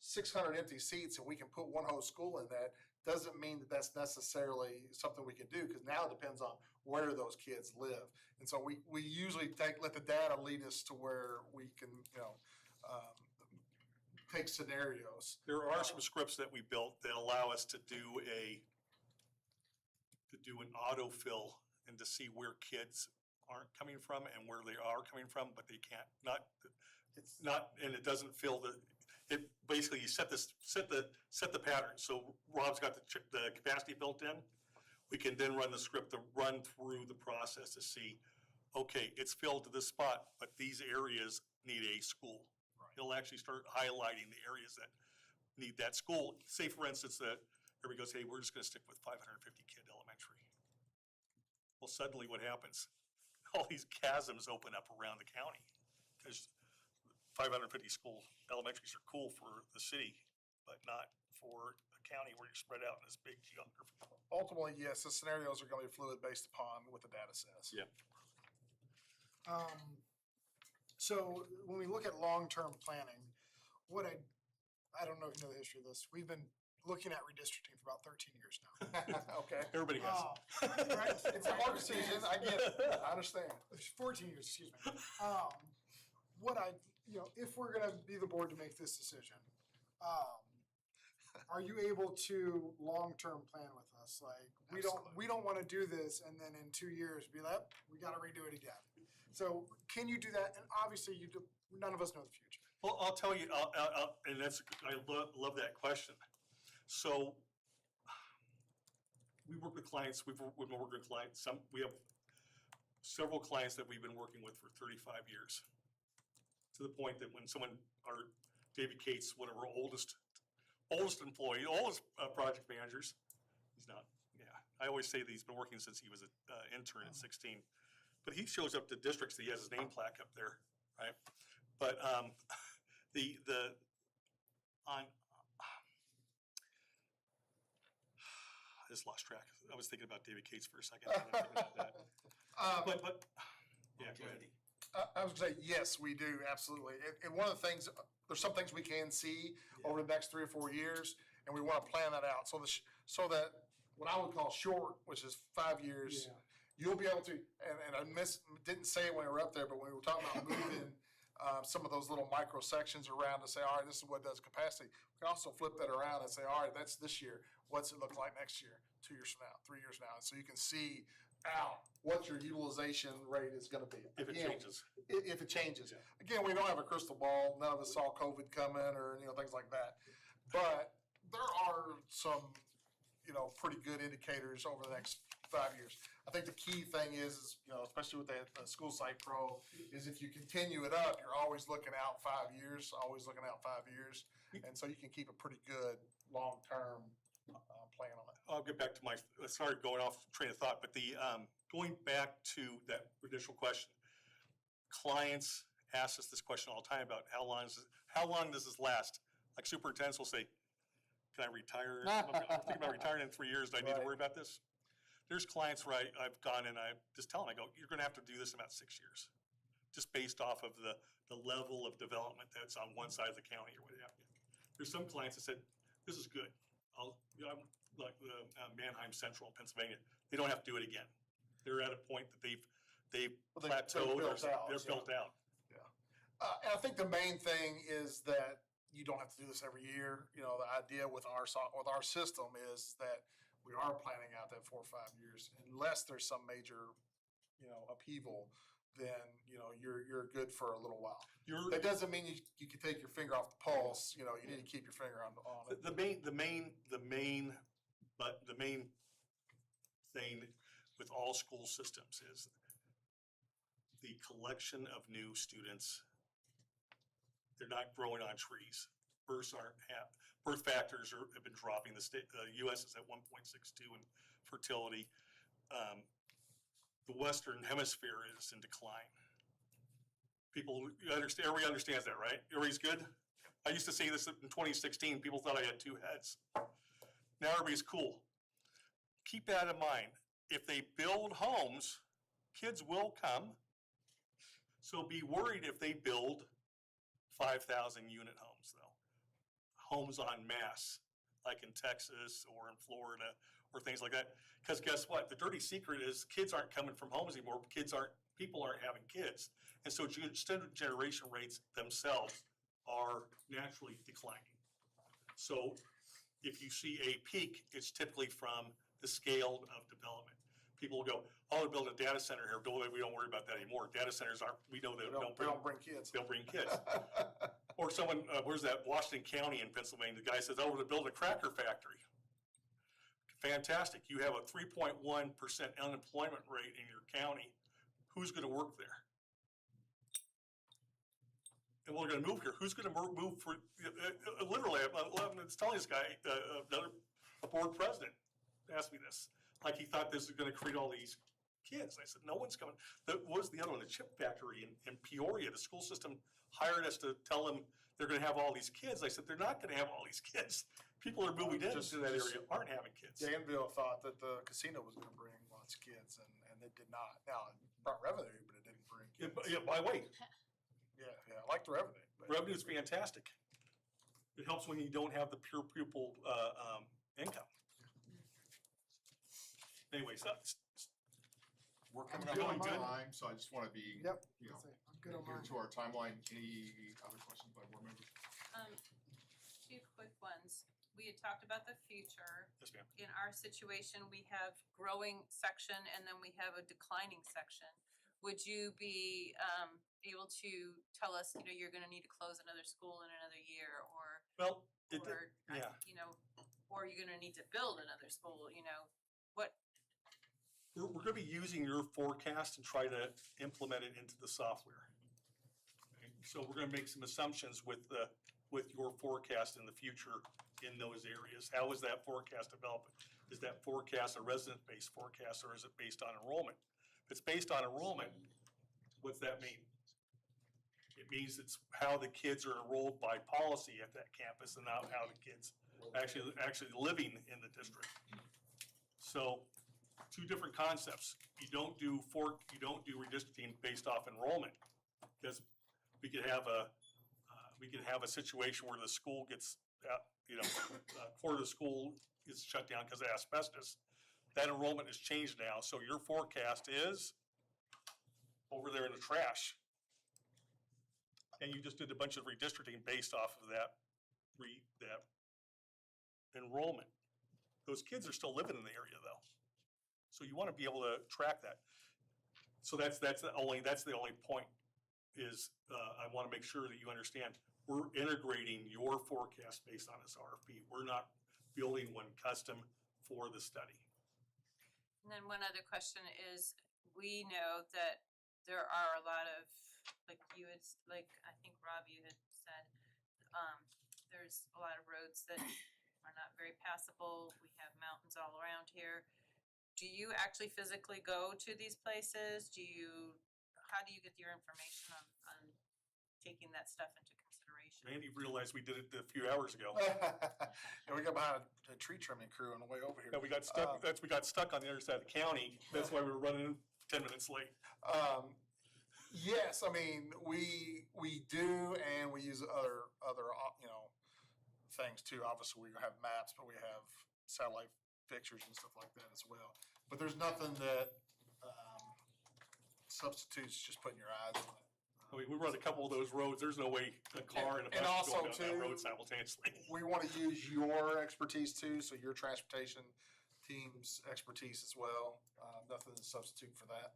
600 empty seats and we can put one whole school in that, doesn't mean that that's necessarily something we can do, because now it depends on where those kids live. And so we usually let the data lead us to where we can, take scenarios. There are some scripts that we built that allow us to do an autofill and to see where kids aren't coming from and where they are coming from, but they can't, and it doesn't fill basically you set the pattern. So Rob's got the capacity built in. We can then run the script to run through the process to see, okay, it's filled to this spot, but these areas need a school. He'll actually start highlighting the areas that need that school. Say, for instance, that everybody goes, hey, we're just gonna stick with 550 kid elementary. Well, suddenly what happens? All these chasms open up around the county, because 550 school elementaries are cool for the city, but not for a county where you're spread out in this big geography. Ultimately, yes, the scenarios are gonna be fluid based upon what the data says. Yeah. So when we look at long-term planning, I don't know if you know the history of this, we've been looking at redistricting for about 13 years now. Okay. Everybody has. Right? It's a hard decision, I get it, I understand. 14 years, excuse me. If we're gonna be the board to make this decision, are you able to long-term plan with us? Like, we don't wanna do this and then in 2 years be like, we gotta redo it again. So can you do that? And obviously none of us know the future. Well, I'll tell you, and I love that question. So we work with clients, we've been working with clients, we have several clients that we've been working with for 35 years. To the point that when David Cates, one of our oldest employee, oldest project managers, he's not, yeah, I always say that he's been working since he was an intern at 16. But he shows up to districts, he has his name plaque up there, right? But I just lost track. I was thinking about David Cates for a second. And then thinking about that. But yeah, go ahead. I was gonna say, yes, we do, absolutely. And one of the things, there's some things we can see over the next 3 or 4 years, and we wanna plan that out. So that what I would call short, which is 5 years, you'll be able to, and I didn't say it when we were up there, but when we were talking about moving some of those little micro sections around to say, all right, this is what does capacity. We can also flip that around and say, all right, that's this year. What's it look like next year, 2 years from now, 3 years from now? And so you can see out what your utilization rate is gonna be. If it changes. If it changes. Again, we don't have a crystal ball. None of us saw COVID coming or, things like that. But there are some, pretty good indicators over the next 5 years. I think the key thing is, especially with that School Site Pro, is if you continue it up, you're always looking out 5 years, And so you can keep a pretty good long-term plan on that. I'll get back to sorry, going off train of thought, but going back to that initial question, clients ask us this question all the time about how long does this last? Like superintendents will say, can I retire? I'm thinking about retiring in 3 years. Do I need to worry about this? There's clients where I've gone and I just tell them, I go, you're gonna have to do this in about 6 years. Just based off of the level of development that's on one side of the county or what have you. There's some clients that said, this is good. I'm like the Manheim Central in Pennsylvania, they don't have to do it again. They're at a point that they've plateaued, they're built out. And I think the main thing is that you don't have to do this every year. The idea with our system is that we are planning out that 4 or 5 years, unless there's some major, upheaval, then, you're good for a little while. That doesn't mean you can take your finger off the pulse, you need to keep your finger on it. The main thing with all school systems is the collection of new students. They're not growing on trees. Birth factors have been dropping. The U.S. is at 1.62 in fertility. The Western Hemisphere is in decline. Everybody understands that, right? Everybody's good? I used to say this in 2016. People thought I had 2 heads. Now everybody's cool. Keep that in mind. If they build homes, kids will come. So be worried if they build 5,000 unit homes, though. Homes en masse, like in Texas or in Florida or things like that. Because guess what? The dirty secret is kids aren't coming from homes anymore. People aren't having kids. And so extended generation rates themselves are naturally declining. So if you see a peak, it's typically from the scale of development. People will go, oh, they're building a data center here. We don't worry about that anymore. Data centers we know they don't bring kids. They'll bring kids. Or someone, where's that, Washington County in Pennsylvania, the guy says, oh, we're gonna build a cracker factory. Fantastic, you have a 3.1% unemployment rate in your county. Who's gonna work there? And we're gonna move here. Who's gonna move for, literally, I was telling this guy, a board president asked me this. Like he thought this was gonna create all these kids. I said, no one's coming. What was the other one? The chip factory in Peoria. The school system hired us to tell them they're gonna have all these kids. I said, they're not gonna have all these kids. People are moving into that area aren't having kids. Danville thought that the casino was gonna bring lots of kids and it did not. Now, it brought revenue, but it didn't bring kids. Yeah, by the way. Yeah, I like the revenue. Revenue is fantastic. It helps when you don't have the pure pupil income. Anyways, We're coming I'm up good on on mine. time, so I just want to be, Yep. you know, I'm good on adhere mine. to our timeline. Any other questions by board members? To two quick ones. We had talked about the future. Yes, ma'am. In our situation, we have growing section and then we have a declining section. Would you be able to tell us, you're gonna need to close another school in another year or, Well, yeah, or you're gonna need to build another school, what, we're gonna be using your forecast and try to implement it into the software. Okay, so we're gonna make some assumptions with your forecast in the future in those areas. How is that forecast developed? Is that forecast a resident-based forecast or is it based on enrollment? If it's based on enrollment, what's that mean? It means it's how the kids are enrolled by policy at that campus and not how the kids actually living in the district. So, two different concepts. You don't do redistricting based off enrollment, because we could have a situation where the school gets, quarter of the school is shut down because of asbestos. That enrollment has changed now, so your forecast is over there in the trash. And you just did a bunch of redistricting based off of that enrollment. Those kids are still living in the area though. So you want to be able to track that. So that's the only point is, I want to make sure that you understand, we're integrating your forecast based on this RFP. We're not building one custom for the study. and then one other question is, we know that there are a lot of, I think Rob, you had said, there's a lot of roads that are not very passable. We have mountains all around here. Do you actually physically go to these places? How do you get your information on taking that stuff into consideration? Randy realized we did it a few hours ago. And we got behind a tree trimming crew on the way over here. Yeah, we got stuck on the other side of the county. That's why we were running 10 minutes late. Yes, I mean, we do, and we use other, things too. Obviously, we have maps, but we have satellite pictures and stuff like that as well. But there's nothing that, substitutes just putting your eyes on it. I mean, we run a couple of those roads. There's no way a car and a And bus also, can go down that too, road simultaneously. We want to use your expertise too, so your transportation team's expertise as well. Nothing to substitute for that.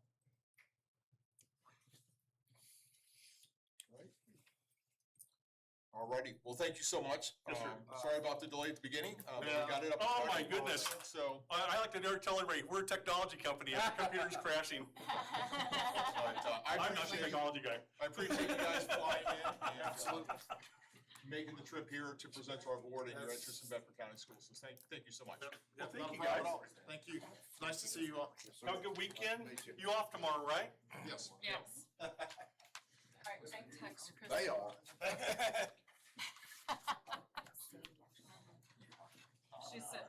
Alrighty, well, thank you so much. Yes, sir. Sorry about the delay at the beginning. But we Yeah. got it up. and Oh, my running. goodness. So, I like to tell everybody, we're a technology company. If the computer's crashing, but, I I'm not the appreciate, technology guy. I appreciate you guys flying in and making the trip here to present to our board and your interest in Bedford County Schools. So thank you so much. Yeah, thank Not a you, problem guys. at all. Thank you. Nice to see you all. Have a good weekend. You off tomorrow, right? Yes. Yes. All right, I text Chris. They are. She said,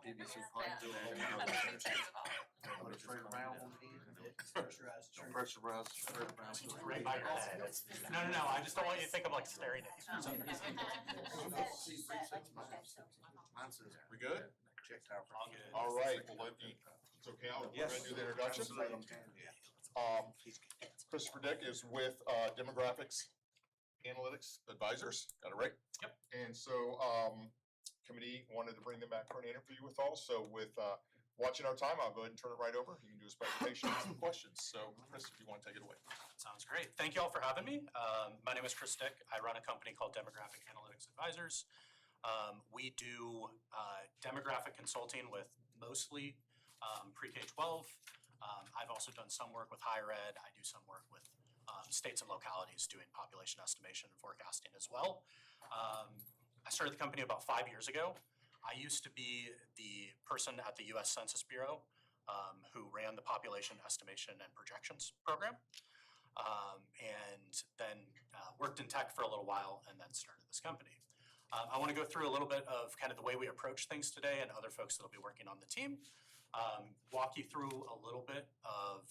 Give you some Yeah. fun. Pressurized. Right by your head. No, I just don't want you to think I'm like staring at you. Mine says. We good? Checked out. All good. All right, well, let me, it's okay, I'll go ahead and do the introduction. Christopher Dick is with Demographics Analytics Advisors, got it right? Yep. And so, committee wanted to bring them back for an interview with all, so with, watching our time, I'll go ahead and turn it right over. He can do his presentation and some questions. So, Chris, if you want to take it away. Sounds great. Thank you all for having me. My name is Chris Dick. I run a company called Demographic Analytics Advisors. We do demographic consulting with mostly pre-K-12. I've also done some work with higher ed. I do some work with states and localities doing population estimation and forecasting as well. I started the company about 5 years ago. I used to be the person at the US Census Bureau who ran the population estimation and projections program. And then worked in tech for a little while and then started this company. I want to go through a little bit of kind of the way we approach things today and other folks that'll be working on the team. Walk you through a little bit of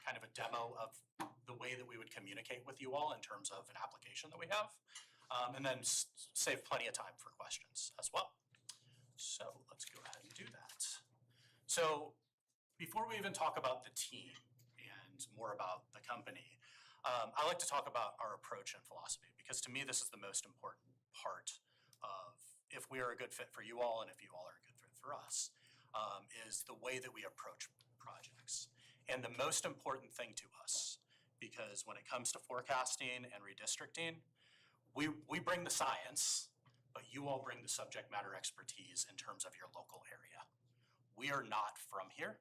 kind of a demo of the way that we would communicate with you all in terms of an application that we have. And then save plenty of time for questions as well. So let's go ahead and do that. So before we even talk about the team and more about the company, I like to talk about our approach and philosophy, because to me this is the most important part of if we are a good fit for you all and if you all are a good fit for us, is the way that we approach projects. And the most important thing to us, because when it comes to forecasting and redistricting, we bring the science, but you all bring the subject matter expertise in terms of your local area. We are not from here.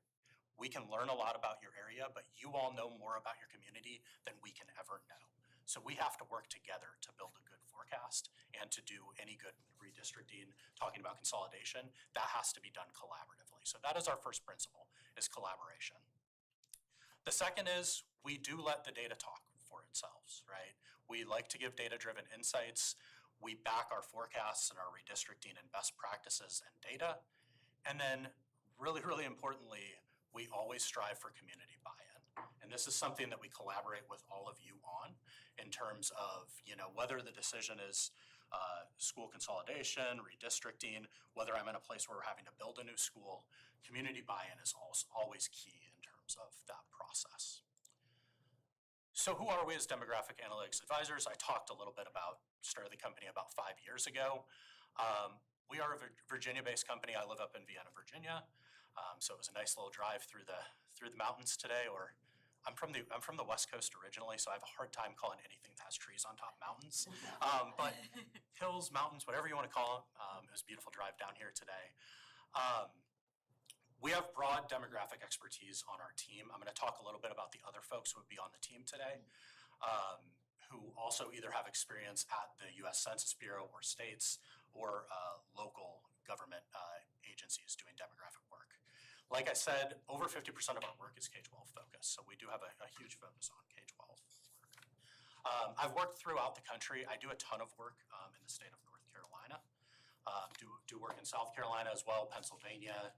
We can learn a lot about your area, but you all know more about your community than we can ever know. So we have to work together to build a good forecast and to do any good redistricting, talking about consolidation, that has to be done collaboratively. So that is our first principle, is collaboration. The second is we do let the data talk for itself, right? We like to give data-driven insights. We back our forecasts and our redistricting and best practices and data. And then really, really importantly, we always strive for community buy-in. And this is something that we collaborate with all of you on in terms of, whether the decision is school consolidation, redistricting, whether I'm in a place where we're having to build a new school, community buy-in is always key in terms of that process. So who are we as Demographic Analytics Advisors? I talked a little bit about, started the company about 5 years ago. We are a Virginia-based company. I live up in Vienna, Virginia. So it was a nice little drive through the mountains today, or I'm from the West Coast originally, so I have a hard time calling anything that has trees on top mountains. But hills, mountains, whatever you want to call them, it was a beautiful drive down here today. We have broad demographic expertise on our team. I'm going to talk a little bit about the other folks who would be on the team today, who also either have experience at the US Census Bureau or states or local government agencies doing demographic work. Like I said, over 50% of our work is K-12 focused, so we do have a huge focus on K-12 work. I've worked throughout the country. I do a ton of work in the state of North Carolina. Do work in South Carolina as well, Pennsylvania,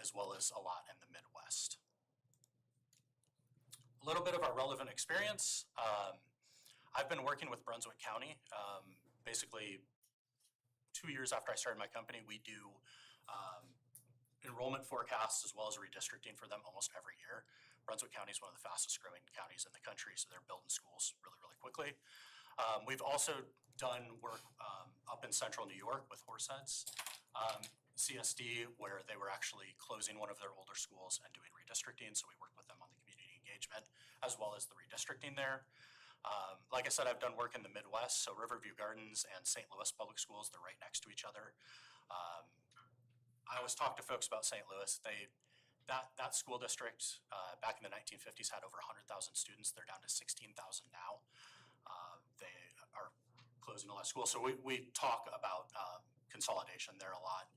as well as a lot in the Midwest. A little bit of our relevant experience. I've been working with Brunswick County. Basically, 2 years after I started my company, we do enrollment forecasts as well as redistricting for them almost every year. Brunswick County is one of the fastest growing counties in the country, so they're building schools really, really quickly. We've also done work up in central New York with Horseheads, CSD, where they were actually closing one of their older schools and doing redistricting, so we worked with them on the community engagement as well as the redistricting there. Like I said, I've done work in the Midwest, so Riverview Gardens and St. Louis Public Schools, they're right next to each other. I always talk to folks about St. Louis. That school district back in the 1950s had over 100,000 students. They're down to 16,000 now. They are closing a lot of schools. So we talk about consolidation there a lot,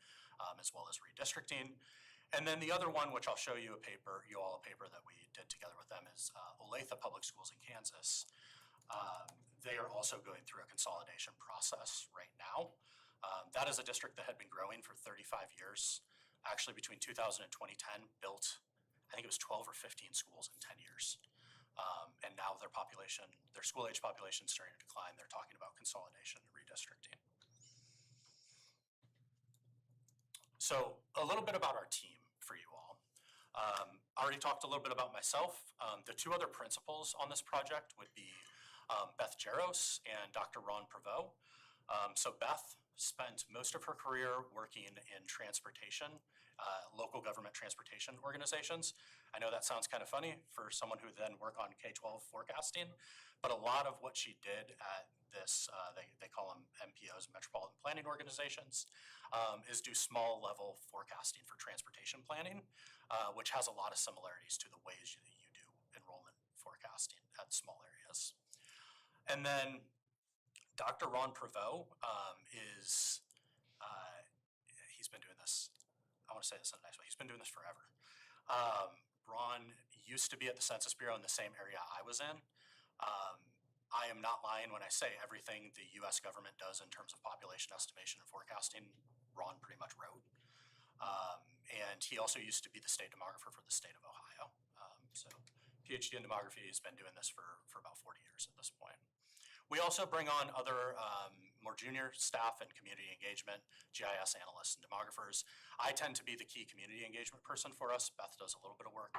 as well as redistricting. And then the other one, which I'll show you a paper that we did together with them, is Olathe Public Schools in Kansas. They are also going through a consolidation process right now. That is a district that had been growing for 35 years. Actually, between 2000 and 2010, built, I think it was 12 or 15 schools in 10 years. And now their population, their school age population is starting to decline. They're talking about consolidation and redistricting. So a little bit about our team for you all. I already talked a little bit about myself. The two other principals on this project would be Beth Jaros and Dr. Ron Prevost. So Beth spent most of her career working in transportation, local government transportation organizations. I know that sounds kind of funny for someone who then worked on K-12 forecasting, but a lot of what she did at this, they call them MPOs, Metropolitan Planning Organizations, is do small level forecasting for transportation planning, which has a lot of similarities to the ways that you do enrollment forecasting at small areas. And then Dr. Ron Prevost is, he's been doing this, I want to say this in a nice way, he's been doing this forever. Ron used to be at the Census Bureau in the same area I was in. I am not lying when I say everything the US government does in terms of population estimation and forecasting, Ron pretty much wrote. And he also used to be the state demographer for the state of Ohio. So PhD in demography, he's been doing this for about 40 years at this point. We also bring on other more junior staff in community engagement, GIS analysts and demographers. I tend to be the key community engagement person for us. Beth does a little bit of work,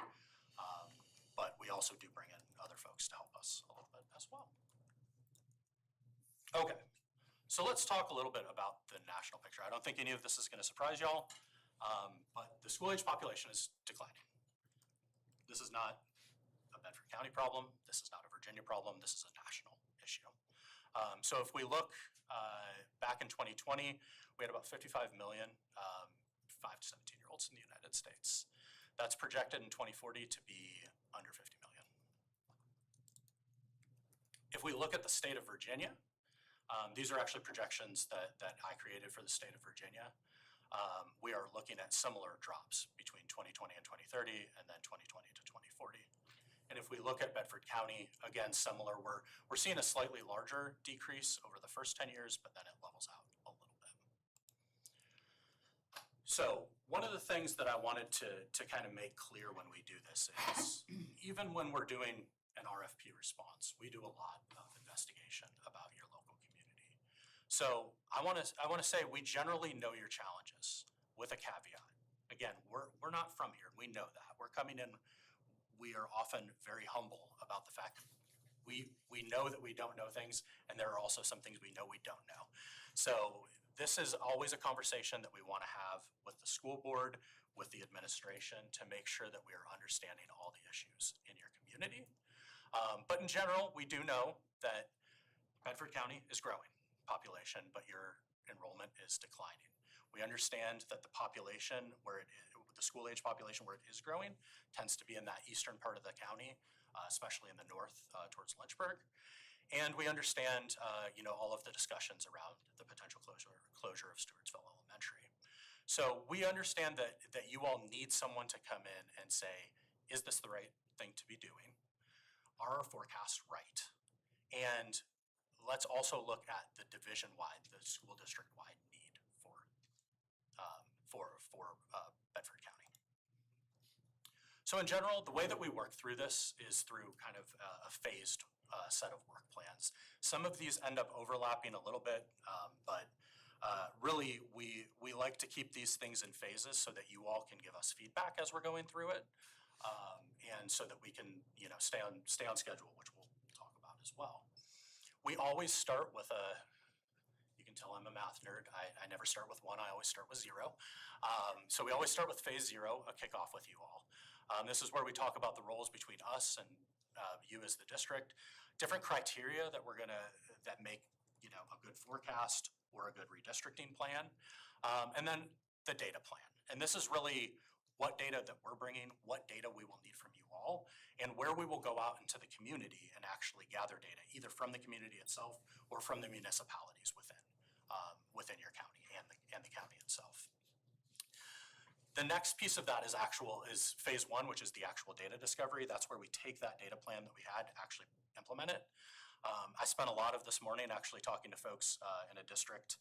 but we also do bring in other folks to help us a little bit as well. Okay, so let's talk a little bit about the national picture. I don't think any of this is going to surprise y'all, but the school age population is declining. This is not a Bedford County problem. This is not a Virginia problem. This is a national issue. So if we look back in 2020, we had about 55 million 5 to 17-year-olds in the United States. That's projected in 2040 to be under 50 million. If we look at the state of Virginia, these are actually projections that I created for the state of Virginia. We are looking at similar drops between 2020 and 2030, and then 2020 to 2040. And if we look at Bedford County, again, similar, we're seeing a slightly larger decrease over the first 10 years, but then it levels out a little bit. So one of the things that I wanted to kind of make clear when we do this is, even when we're doing an RFP response, we do a lot of investigation about your local community. So I want to say we generally know your challenges with a caveat. Again, we're not from here. We know that. We're coming in. We are often very humble about the fact that we know that we don't know things, and there are also some things we know we don't know. So this is always a conversation that we want to have with the school board, with the administration, to make sure that we are understanding all the issues in your community. But in general, we do know that Bedford County is growing population, but your enrollment is declining. We understand that the population the school age population where it is growing tends to be in that eastern part of the county, especially in the north towards Lynchburg. And we understand all of the discussions around the potential closure of Stewartsville Elementary. So we understand that you all need someone to come in and say, is this the right thing to be doing? Are our forecasts right? And let's also look at the division-wide, the school district-wide need for Bedford County. So in general, the way that we work through this is through kind of a phased set of work plans. Some of these end up overlapping a little bit, but really we like to keep these things in phases so that you all can give us feedback as we're going through it, and so that we can stay on schedule, which we'll talk about as well. We always start with you can tell I'm a math nerd. I never start with 1, I always start with 0. So we always start with phase 0, a kickoff with you all. This is where we talk about the roles between us and you as the district, different criteria that make a good forecast or a good redistricting plan, and then the data plan. And this is really what data that we're bringing, what data we will need from you all, and where we will go out into the community and actually gather data, either from the community itself or from the municipalities within your county and the county itself. The next piece of that is phase 1, which is the actual data discovery. That's where we take that data plan that we had, actually implement it. I spent a lot of this morning actually talking to folks in a district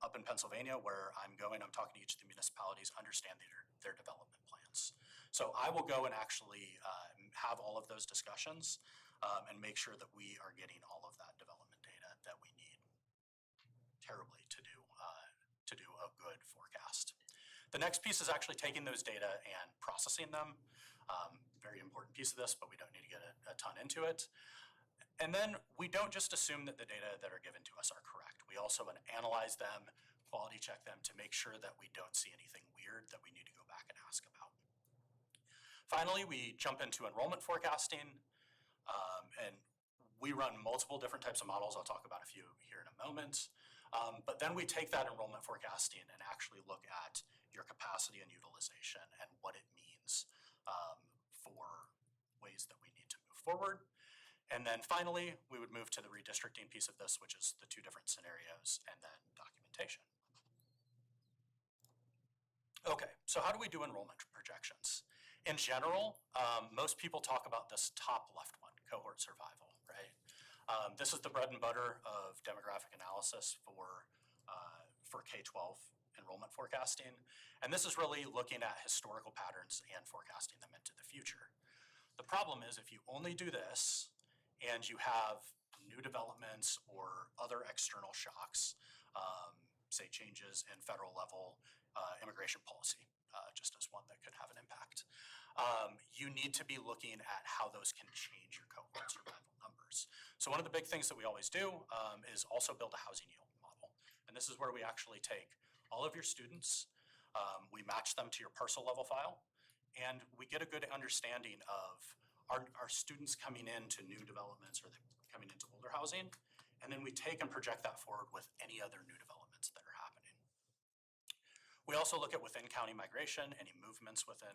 Up in Pennsylvania, where I'm going, I'm talking to each of the municipalities, understand their development plans. So I will go and actually have all of those discussions and make sure that we are getting all of that development data that we need terribly to do a good forecast. The next piece is actually taking those data and processing them. Very important piece of this, but we don't need to get a ton into it. And then we don't just assume that the data that are given to us are correct. We also want to analyze them, quality check them to make sure that we don't see anything weird that we need to go back and ask about. Finally, we jump into enrollment forecasting, and we run multiple different types of models. I'll talk about a few here in a moment. But then we take that enrollment forecasting and actually look at your capacity and utilization and what it means for ways that we need to move forward. And then finally, we would move to the redistricting piece of this, which is the two different scenarios and then documentation. Okay, so how do we do enrollment projections? In general, most people talk about this top left one, cohort survival, right? This is the bread and butter of demographic analysis for K-12 enrollment forecasting. And this is really looking at historical patterns and forecasting them into the future. The problem is if you only do this and you have new developments or other external shocks, say changes in federal level immigration policy, just as one that could have an impact, you need to be looking at how those can change your cohort survival numbers. So one of the big things that we always do is also build a housing yield model. And this is where we actually take all of your students, we match them to your parcel level file, and we get a good understanding of are students coming into new developments or are they coming into older housing? And then we take and project that forward with any other new developments that are happening. We also look at within county migration, any movements within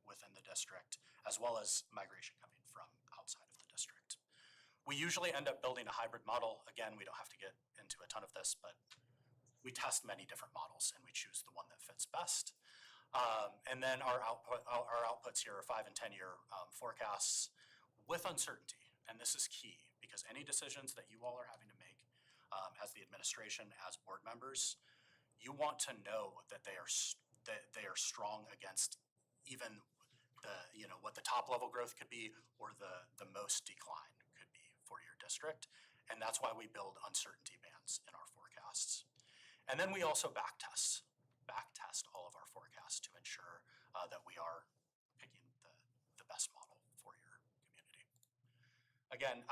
the district, as well as migration coming from outside of the district. We usually end up building a hybrid model. Again, we don't have to get into a ton of this, but we test many different models and we choose the one that fits best. And then our outputs here are 5 and 10 year forecasts with uncertainty. And this is key because any decisions that you all are having to make as the administration, as board members, you want to know that they are strong against even what the top level growth could be or the most decline could be for your district. And that's why we build uncertainty bands in our forecasts. And then we also backtest all of our forecasts to ensure that we are picking the best model for your community. Again,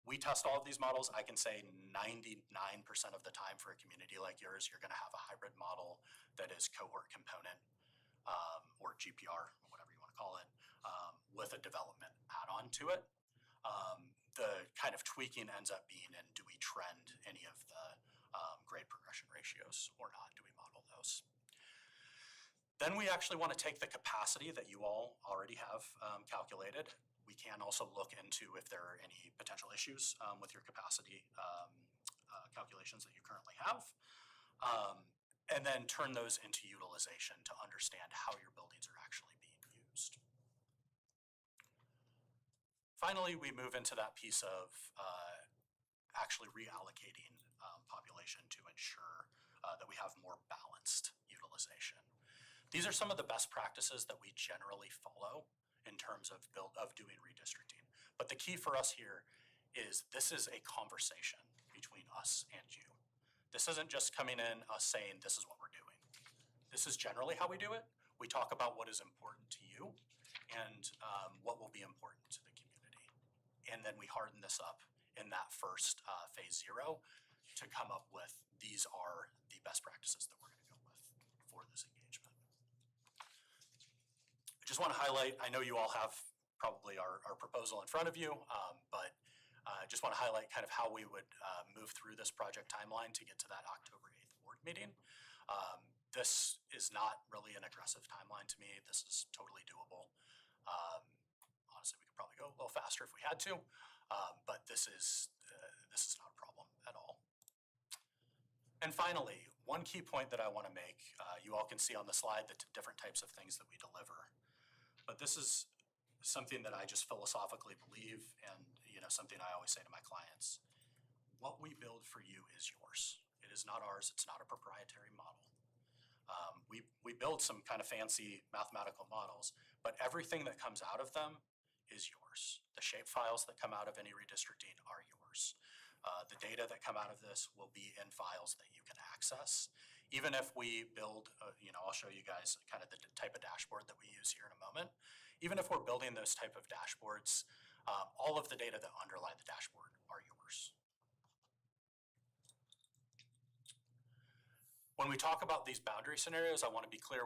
we test all of these models. I can say 99% of the time for a community like yours, you're gonna have a hybrid model that is cohort component or GPR, whatever you wanna call it, with a development add-on to it. The kind of tweaking ends up being in, do we trend any of the grade progression ratios or not? Do we model those? Then we actually want to take the capacity that you all already have calculated. We can also look into if there are any potential issues with your capacity calculations that you currently have, and then turn those into utilization to understand how your buildings are actually being used. Finally, we move into that piece of actually reallocating population to ensure that we have more balanced utilization. These are some of the best practices that we generally follow in terms of doing redistricting. But the key for us here is this is a conversation between us and you. This isn't just coming in, us saying this is what we're doing. This is generally how we do it. We talk about what is important to you and what will be important to the community. And then we harden this up in that first phase 0 to come up with these are the best practices that we're going to go with for this engagement. I just want to highlight, I know you all have probably our proposal in front of you, but I just want to highlight kind of how we would move through this project timeline to get to that October 8th board meeting. This is not really an aggressive timeline to me. This is totally doable. Honestly, we could probably go a little faster if we had to, but this is not a problem at all. And finally, one key point that I want to make, you all can see on the slide the different types of things that we deliver. But this is something that I just philosophically believe and something I always say to my clients. what we build for you is yours. It is not ours, it's not a proprietary model. We build some kind of fancy mathematical models, but everything that comes out of them is yours. The shape files that come out of any redistricting are yours. The data that come out of this will be in files that you can access. Even if we build, I'll show you guys kind of the type of dashboard that we use here in a moment. Even if we're building those type of dashboards, all of the data that underlie the dashboard are yours. When we talk about these boundary scenarios, I want to be clear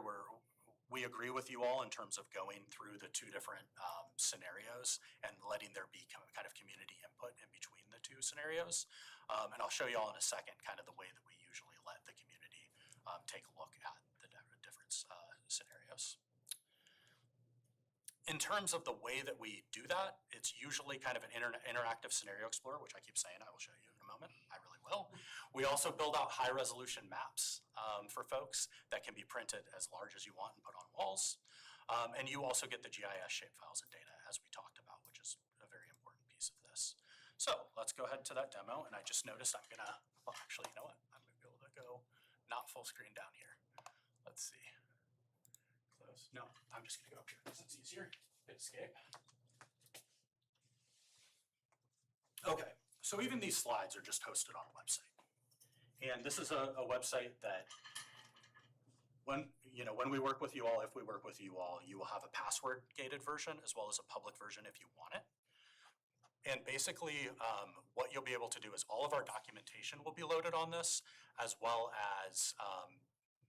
we agree with you all in terms of going through the two different scenarios and letting there be kind of community input in between the two scenarios. And I'll show you all in a second kind of the way that we usually let the community take a look at the different scenarios. In terms of the way that we do that, it's usually kind of an interactive scenario explorer, which I keep saying I will show you in a moment. I really will. We also build out high resolution maps for folks that can be printed as large as you want and put on walls. And you also get the GIS shapefiles and data as we talked about, which is a very important piece of this. So let's go ahead to that demo. And I just noticed I'm gonna, well, actually, you know what? I'm gonna be able to go not full screen down here. Let's see. Close. No, I'm just gonna go up here because it's easier. Hit escape. Okay, so even these slides are just hosted on a website. And this is a website that when we work with you all, if we work with you all, you will have a password gated version as well as a public version if you want it. And basically what you'll be able to do is all of our documentation will be loaded on this, as well as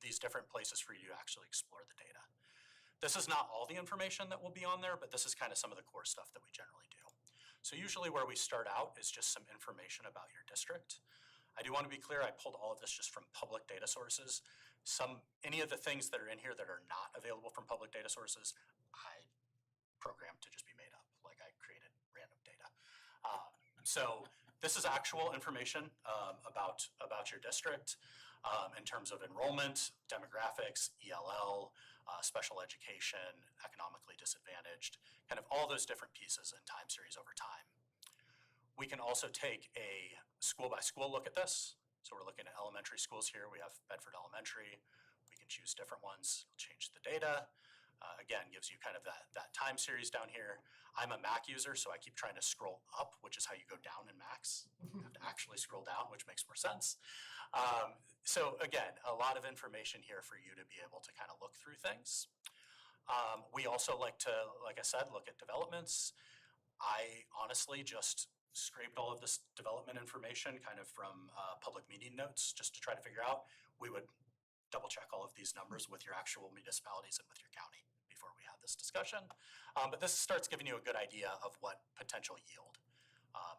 these different places for you to actually explore the data. This is not all the information that will be on there, but this is kind of some of the core stuff that we generally do. So usually where we start out is just some information about your district. I do want to be clear, I pulled all of this just from public data sources. Any of the things that are in here that are not available from public data sources, I programmed to just be made up, like I created random data. So this is actual information about your district in terms of enrollment, demographics, ELL, special education, economically disadvantaged, kind of all those different pieces and time series over time. We can also take a school by school look at this. So we're looking at elementary schools here. We have Bedford Elementary. We can choose different ones, change the data. Again, gives you kind of that time series down here. I'm a Mac user, so I keep trying to scroll up, which is how you go down in Macs. You have to actually scroll down, which makes more sense. So again, a lot of information here for you to be able to kind of look through things. We also like to, like I said, look at developments. I honestly just scraped all of this development information kind of from public meeting notes just to try to figure out. We would double check all of these numbers with your actual municipalities and with your county before we had this discussion. But this starts giving you a good idea of what potential yield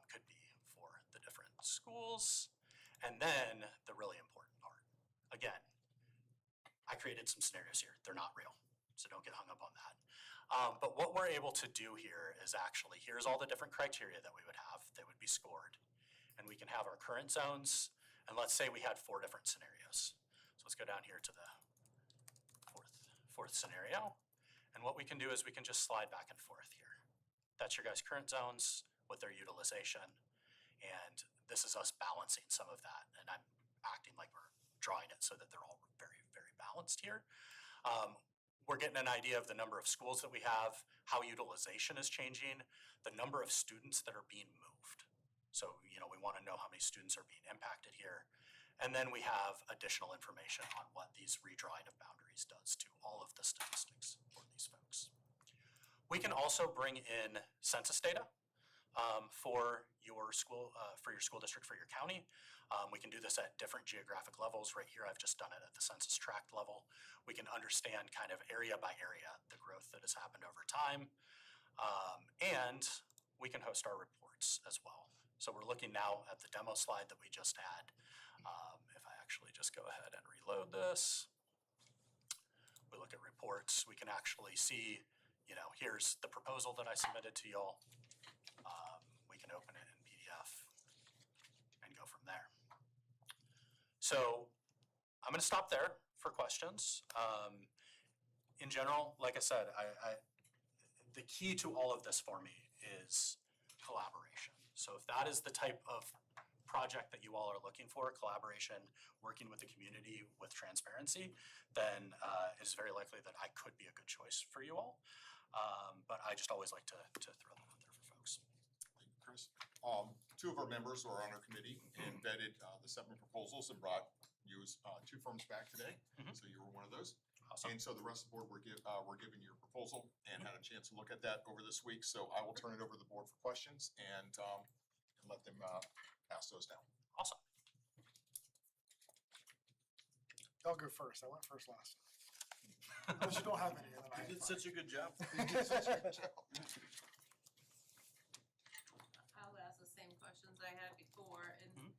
could be for the different schools. And then the really important part. Again, I created some scenarios here. They're not real, so don't get hung up on that. But what we're able to do here is actually, here's all the different criteria that we would have that would be scored. And we can have our current zones, and let's say we had 4 different scenarios. So let's go down here to the fourth scenario. And what we can do is we can just slide back and forth here. That's your guys' current zones with their utilization. And this is us balancing some of that. And I'm acting like we're drawing it so that they're all very, very balanced here. We're getting an idea of the number of schools that we have, how utilization is changing, the number of students that are being moved. So, we want to know how many students are being impacted here. And then we have additional information on what these redrawing of boundaries does to all of the statistics for these folks. We can also bring in census data for your school district, for your county. We can do this at different geographic levels. Right here, I've just done it at the census tract level. We can understand kind of area by area the growth that has happened over time. And we can host our reports as well. So we're looking now at the demo slide that we just had. If I actually just go ahead and reload this, we look at reports, we can actually see, here's the proposal that I submitted to y'all. We can open it in PDF and go from there. So I'm going to stop there for questions. In general, like I said, the key to all of this for me is collaboration. So if that is the type of project that you all are looking for, collaboration, working with the community with transparency, then it is very likely that I could be a good choice for you all. But I just always like to throw that out there for folks. Thank you, Chris. Two of our members who are on our committee and vetted the 7 proposals and brought you 2 firms back today. Mhm. So you were one of those. Awesome. And so the rest of the board were given your proposal and had a chance to look at that over this week. So I will turn it over to the board for questions and let them pass those down. Awesome. I'll go first. I went first last time. Unless you don't have any, then I. You did such a good job. I'll ask the same questions I had before, and Mhm.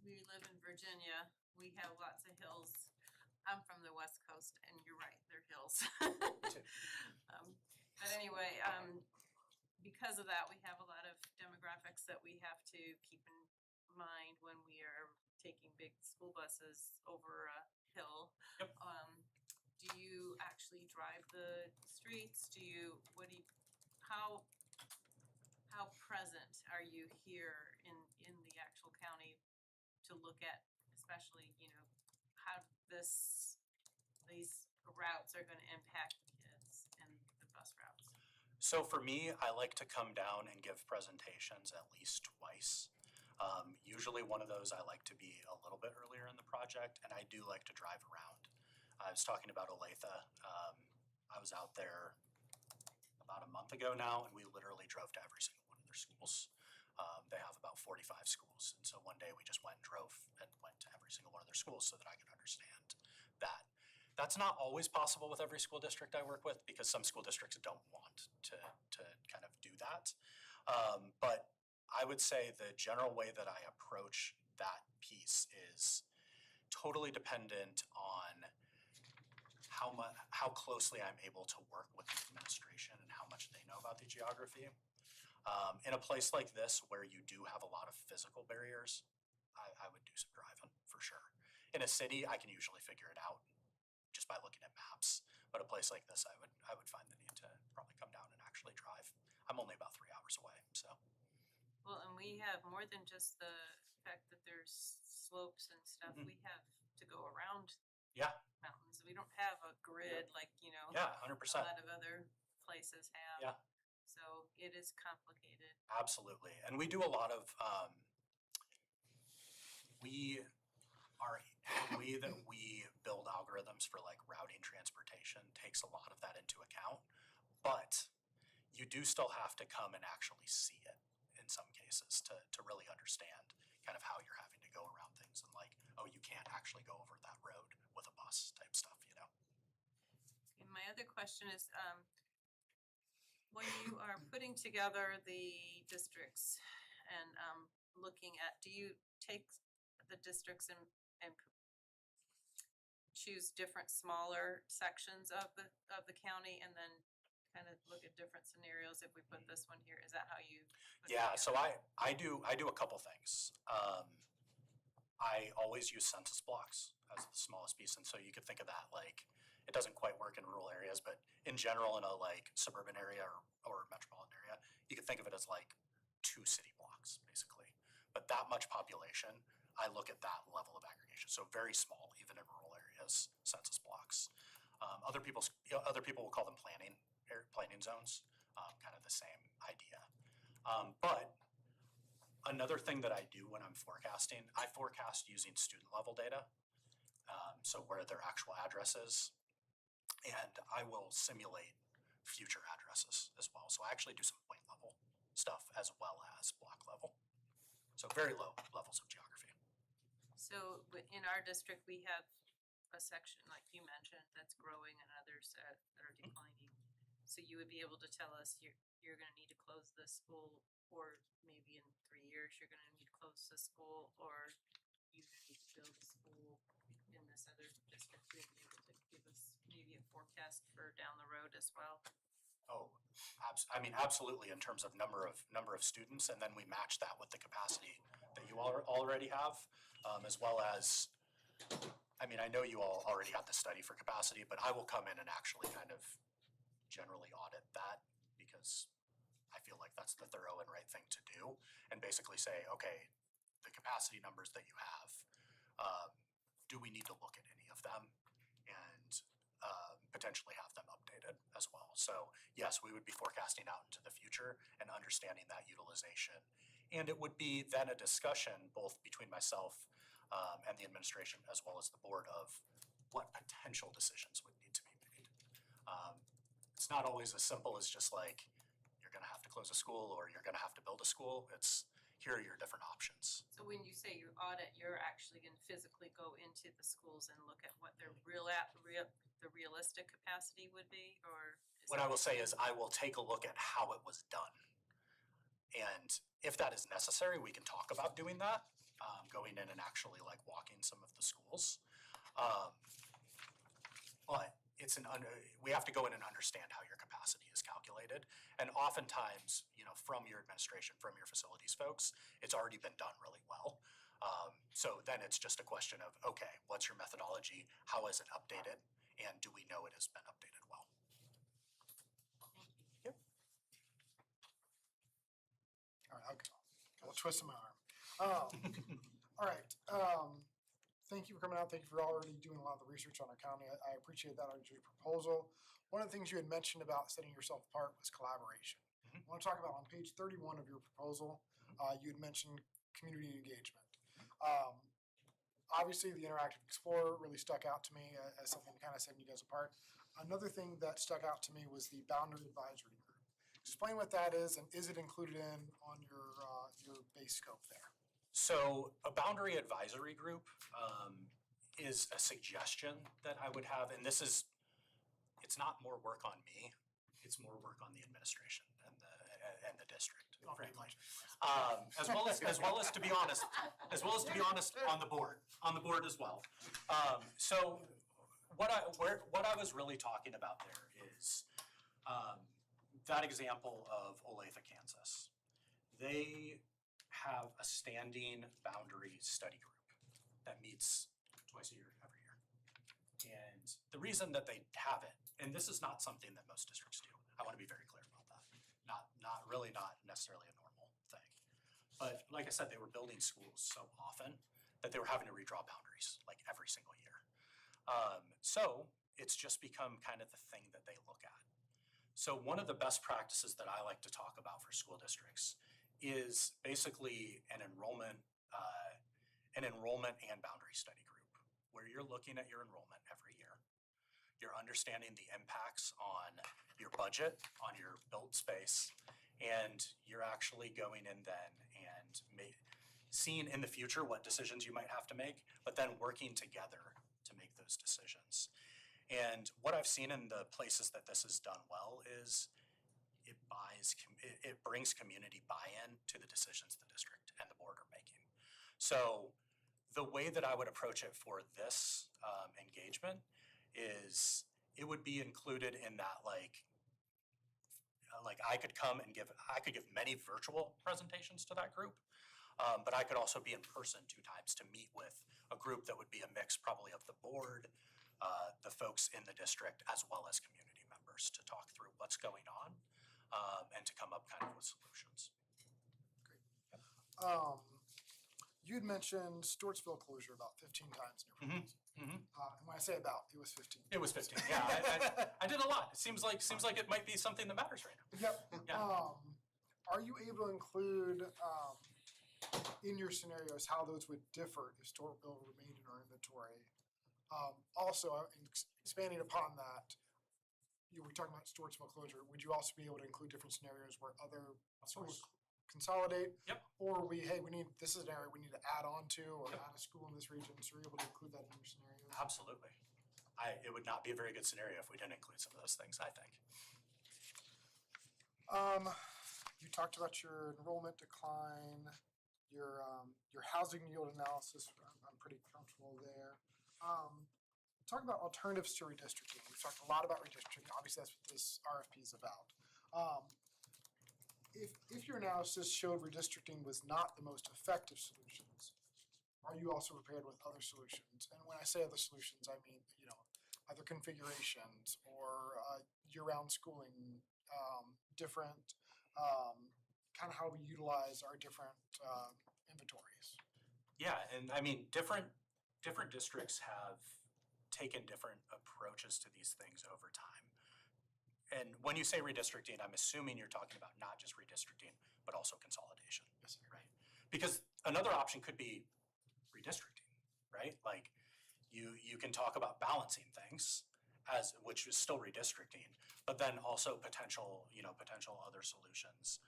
we live in Virginia, we have lots of hills. I'm from the West Coast, and you're right, they're hills. But anyway, because of that, we have a lot of demographics that we have to keep in mind when we are taking big school buses over a hill. Yep. Do you actually drive the streets? How present are you here in the actual county to look at, especially, how these routes are gonna impact kids and the bus routes? So for me, I like to come down and give presentations at least twice. Usually one of those I like to be a little bit earlier in the project, and I do like to drive around. I was talking about Olathe. I was out there about a month ago now, and we literally drove to every single one of their schools. They have about 45 schools, and so one day we just went and drove and went to every single one of their schools so that I could understand that. That's not always possible with every school district I work with because some school districts don't want to kind of do that. But I would say the general way that I approach that piece is totally dependent on how closely I'm able to work with the administration and how much they know about the geography. In a place like this where you do have a lot of physical barriers, I would do some driving for sure. In a city, I can usually figure it out just by looking at maps. But a place like this, I would find the need to probably come down and actually drive. I'm only about 3 hours away, so. Well, and we have more than just the fact that there's slopes and stuff, Mhm. we have to go around Yeah, mountains. We don't have a grid like, yeah, a 100%. lot of other places have. Yeah. So it is complicated. Absolutely. And we do a lot of, the way that we build algorithms for like routing transportation takes a lot of that into account. But you do still have to come and actually see it in some cases to really understand kind of how you're having to go around things and like, oh, you can't actually go over that road with a bus type stuff. And my other question is, when you are putting together the districts and looking at, do you take the districts and choose different smaller sections of the county and then kind of look at different scenarios if we put this one here? Is that how you? put it Yeah, so together? I do a couple things. I always use census blocks as the smallest piece, and so you could think of that like it doesn't quite work in rural areas, but in general in a like suburban area or metropolitan area, you could think of it as like 2 city blocks basically. But that much population, I look at that level of aggregation. So very small, even in rural areas, census blocks. Other people will call them planning zones, kind of the same idea. But another thing that I do when I'm forecasting, I forecast using student level data. So where their actual address is, and I will simulate future addresses as well. So I actually do some point level stuff as well as block level. So very low levels of geography. So in our district, we have a section, like you mentioned, that's growing and others that are declining. So you would be able to tell us you're gonna need to close this school, or maybe in 3 years, you're gonna need to close this school, or you need to build a school in this other district. You'll be able to give us maybe a forecast for down the road as well. Oh, absolutely, in terms of number of students, and then we match that with the capacity that you all already have, as well as, I know you all already have the study for capacity, but I will come in and actually kind of generally audit that because I feel like that's the thorough and right thing to do, and basically say, okay, the capacity numbers that you have, do we need to look at any of them? And potentially have them updated as well. So yes, we would be forecasting out into the future and understanding that utilization. And it would be then a discussion both between myself and the administration as well as the board of what potential decisions would need to be made. It's not always as simple as just like, you're gonna have to close a school or you're gonna have to build a school. It's, here are your different options. So when you say you audit, you're actually gonna physically go into the schools and look at what their the realistic capacity would be, or? What I will say is I will take a look at how it was done. And if that is necessary, we can talk about doing that, going in and actually like walking some of the schools. But it's we have to go in and understand how your capacity is calculated. And oftentimes, you know, from your administration, from your facilities folks, it's already been done really well. So then it's just a question of, okay, what's your methodology? How is it updated? And do we know it has been updated well? All right, okay. I'll twist my arm. All right, thank you for coming out. Thank you for already doing a lot of the research on our county. I appreciate that on your proposal. One of the things you had mentioned about setting yourself apart was collaboration. I want to talk about on page 31 of your proposal, you had mentioned community engagement. Obviously, the Interactive Explorer really stuck out to me as something kind of setting you guys apart. Another thing that stuck out to me was the Boundary Advisory Group. Explain what that is, and is it included in on your base scope there? So a boundary advisory group is a suggestion that I would have, and this is, it's not more work on me, it's more work on the administration and the district, frankly. As well as to be honest, on the board as well. So what I was really talking about there is that example of Olathe, Kansas. They have a standing boundary study group that meets twice a year, every year. And the reason that they have it, and this is not something that most districts do, I want to be very clear about that. Not necessarily a normal thing. But like I said, they were building schools so often that they were having to redraw boundaries like every single year. So it's just become kind of the thing that they look at. So one of the best practices that I like to talk about for school districts is basically an enrollment and boundary study group, where you're looking at your enrollment every year. You're understanding the impacts on your budget, on your built space, and you're actually going in then and seeing in the future what decisions you might have to make, but then working together to make those decisions. And what I've seen in the places that this is done well is it brings community buy-in to the decisions the district and the board are making. So the way that I would approach it for this engagement is it would be included in that like I could give many virtual presentations to that group, but I could also be in person 2 times to meet with a group that would be a mix probably of the board, the folks in the district, as well as community members to talk through what's going on and to come up kind of with solutions. You had mentioned Stewartsville closure about 15 times in your proposal. And when I say about, it was 15. It was 15. Yeah, I did a lot. It seems like it might be something that matters right now. Yep. Yeah. Are you able to include in your scenarios how those would differ if Stewartsville remained in our inventory? Also, expanding upon that, you were talking about Stewartsville closure. Would you also be able to include different scenarios where other schools consolidate? Yep. Or this is an area we need to add on to or add a school in this region, so you're able to include that in your scenarios? Absolutely. It would not be a very good scenario if we didn't include some of those things, I think. You talked about your enrollment decline, your housing yield analysis. I'm pretty comfortable there. Talk about alternatives to redistricting. We've talked a lot about redistricting. Obviously, that's what this RFP is about. If your analysis showed redistricting was not the most effective solutions, are you also prepared with other solutions? And when I say other solutions, I mean, other configurations or year-round schooling, different kind of how we utilize our different inventories. Yeah, and I mean, different districts have taken different approaches to these things over time. And when you say redistricting, I'm assuming you're talking about not just redistricting, but also consolidation. Yes, sir. Right? Because another option could be redistricting, right? Like, you can talk about balancing things which is still redistricting, but then also potential other solutions.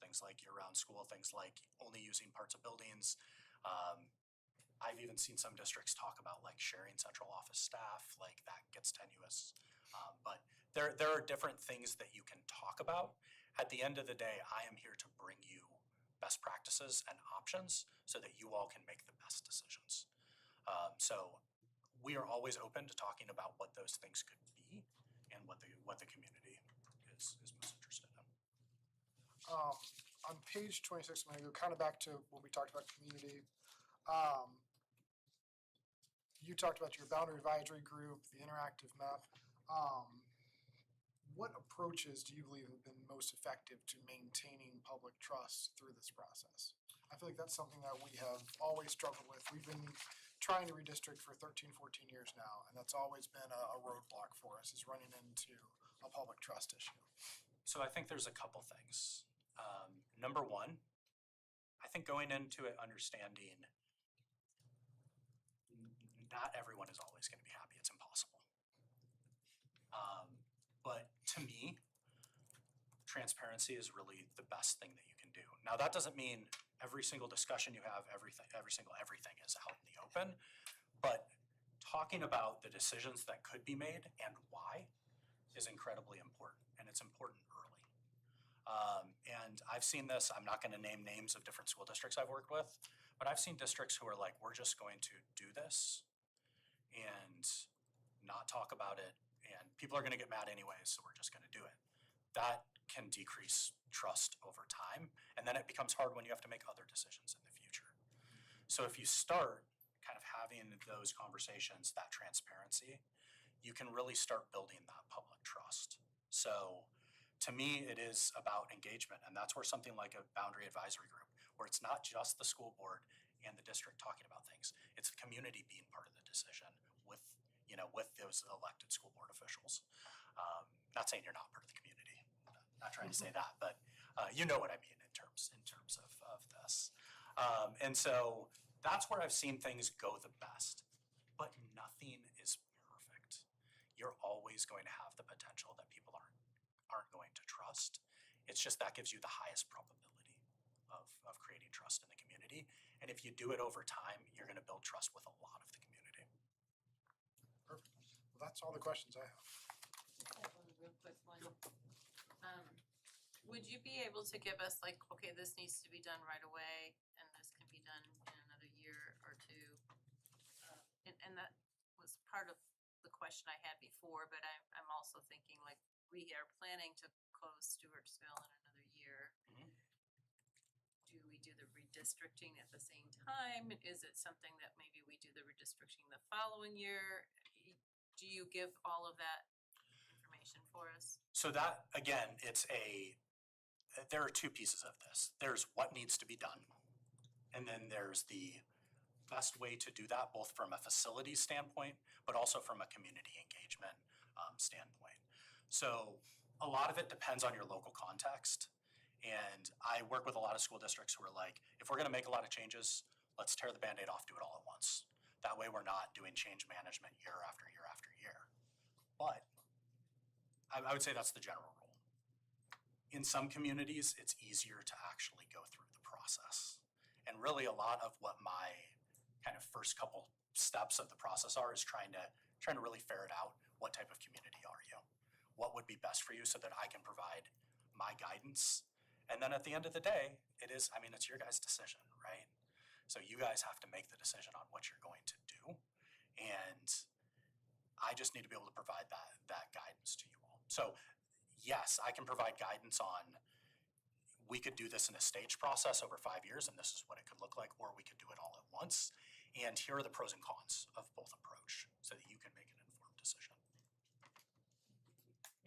Things like year-round school, things like only using parts of buildings. I've even seen some districts talk about like sharing central office staff, like that gets tenuous. But there are different things that you can talk about. At the end of the day, I am here to bring you best practices and options so that you all can make the best decisions. So we are always open to talking about what those things could be and what the community is most interested in. On page 26, I'm gonna go kind of back to when we talked about community. You talked about your boundary advisory group, the interactive map. What approaches do you believe have been most effective to maintaining public trust through this process? I feel like that's something that we have always struggled with. We've been trying to redistrict for 13, 14 years now, and that's always been a roadblock for us, is running into a public trust issue. So I think there's a couple things. Number one, I think going into it understanding not everyone is always going to be happy. It's impossible. But to me, transparency is really the best thing that you can do. Now, that doesn't mean every single discussion you have, every single everything is out in the open, but talking about the decisions that could be made and why is incredibly important, and it's important early. And I've seen this, I'm not going to name names of different school districts I've worked with, but I've seen districts who are like, we're just going to do this and not talk about it, and people are going to get mad anyways, so we're just going to do it. That can decrease trust over time, and then it becomes hard when you have to make other decisions in the future. So if you start kind of having those conversations, that transparency, you can really start building that public trust. So to me, it is about engagement, and that's where something like a boundary advisory group, where it's not just the school board and the district talking about things, it's the community being part of the decision with those elected school board officials. Not saying you're not part of the community, not trying to say that, but you know what I mean in terms of this. And so that's where I've seen things go the best, but nothing is perfect. You're always going to have the potential that people aren't going to trust. It's just that gives you the highest probability of creating trust in the community. And if you do it over time, you're going to build trust with a lot of the community. Perfect. Well, that's all the questions I have. I have one real quick one. Would you be able to give us like, okay, this needs to be done right away and this can be done in another year or two? And that was part of the question I had before, but I'm also thinking like we are planning to close Stewartsville in another year. Mhm. Do we do the redistricting at the same time? Is it something that maybe we do the redistricting the following year? Do you give all of that information for us? So that, again, there are two pieces of this. There's what needs to be done, and then there's the best way to do that, both from a facility standpoint, but also from a community engagement standpoint. So a lot of it depends on your local context. And I work with a lot of school districts who are like, if we're going to make a lot of changes, let's tear the Band-Aid off, do it all at once. That way we're not doing change management year after year after year. But I would say that's the general rule. In some communities, it's easier to actually go through the process. And really a lot of what my kind of first couple steps of the process are is trying to really ferret out what type of community are you? What would be best for you so that I can provide my guidance. And then at the end of the day, it's your guys' decision, right? So you guys have to make the decision on what you're going to do. And I just need to be able to provide that guidance to you all. So yes, I can provide guidance on, we could do this in a staged process over 5 years, and this is what it could look like, or we could do it all at once. And here are the pros and cons of both approach so that you can make an informed decision.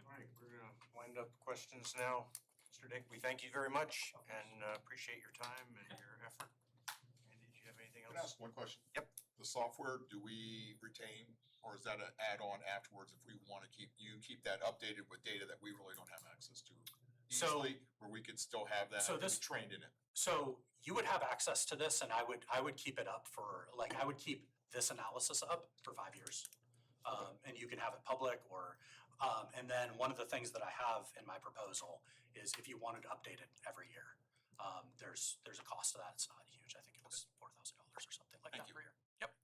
All right, we're gonna wind up questions now. Mr. Dick, we thank you very much and appreciate your time and your effort. And did you have anything Can I else? ask one question? Yep. The software, do we retain, or is that an add-on afterwards if we want to keep that updated with data that we really don't have access to So- easily, where we could still have that So and be this- trained in it? So you would have access to this and I would keep it up for, like, I would keep this analysis up for 5 years. And you can have it public or, and then one of the things that I have in my proposal is if you wanted to update it every year, there's a cost to that. It's not huge. I think it was $4,000 or something like Thank that you. per year. Yep.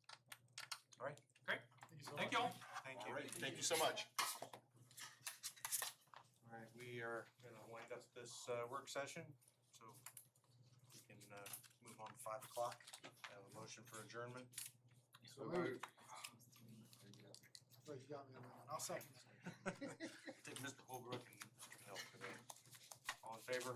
All right. Great. so Thank much. you all. Thank All you. right, thank you so much. All right, we are gonna wind up this work session, so we can move on to 5 o'clock. Have a motion for adjournment. So moved. But you got me on that one. I'll second that. I think Mr. Holbrook and Mr. Hill today. All in favor?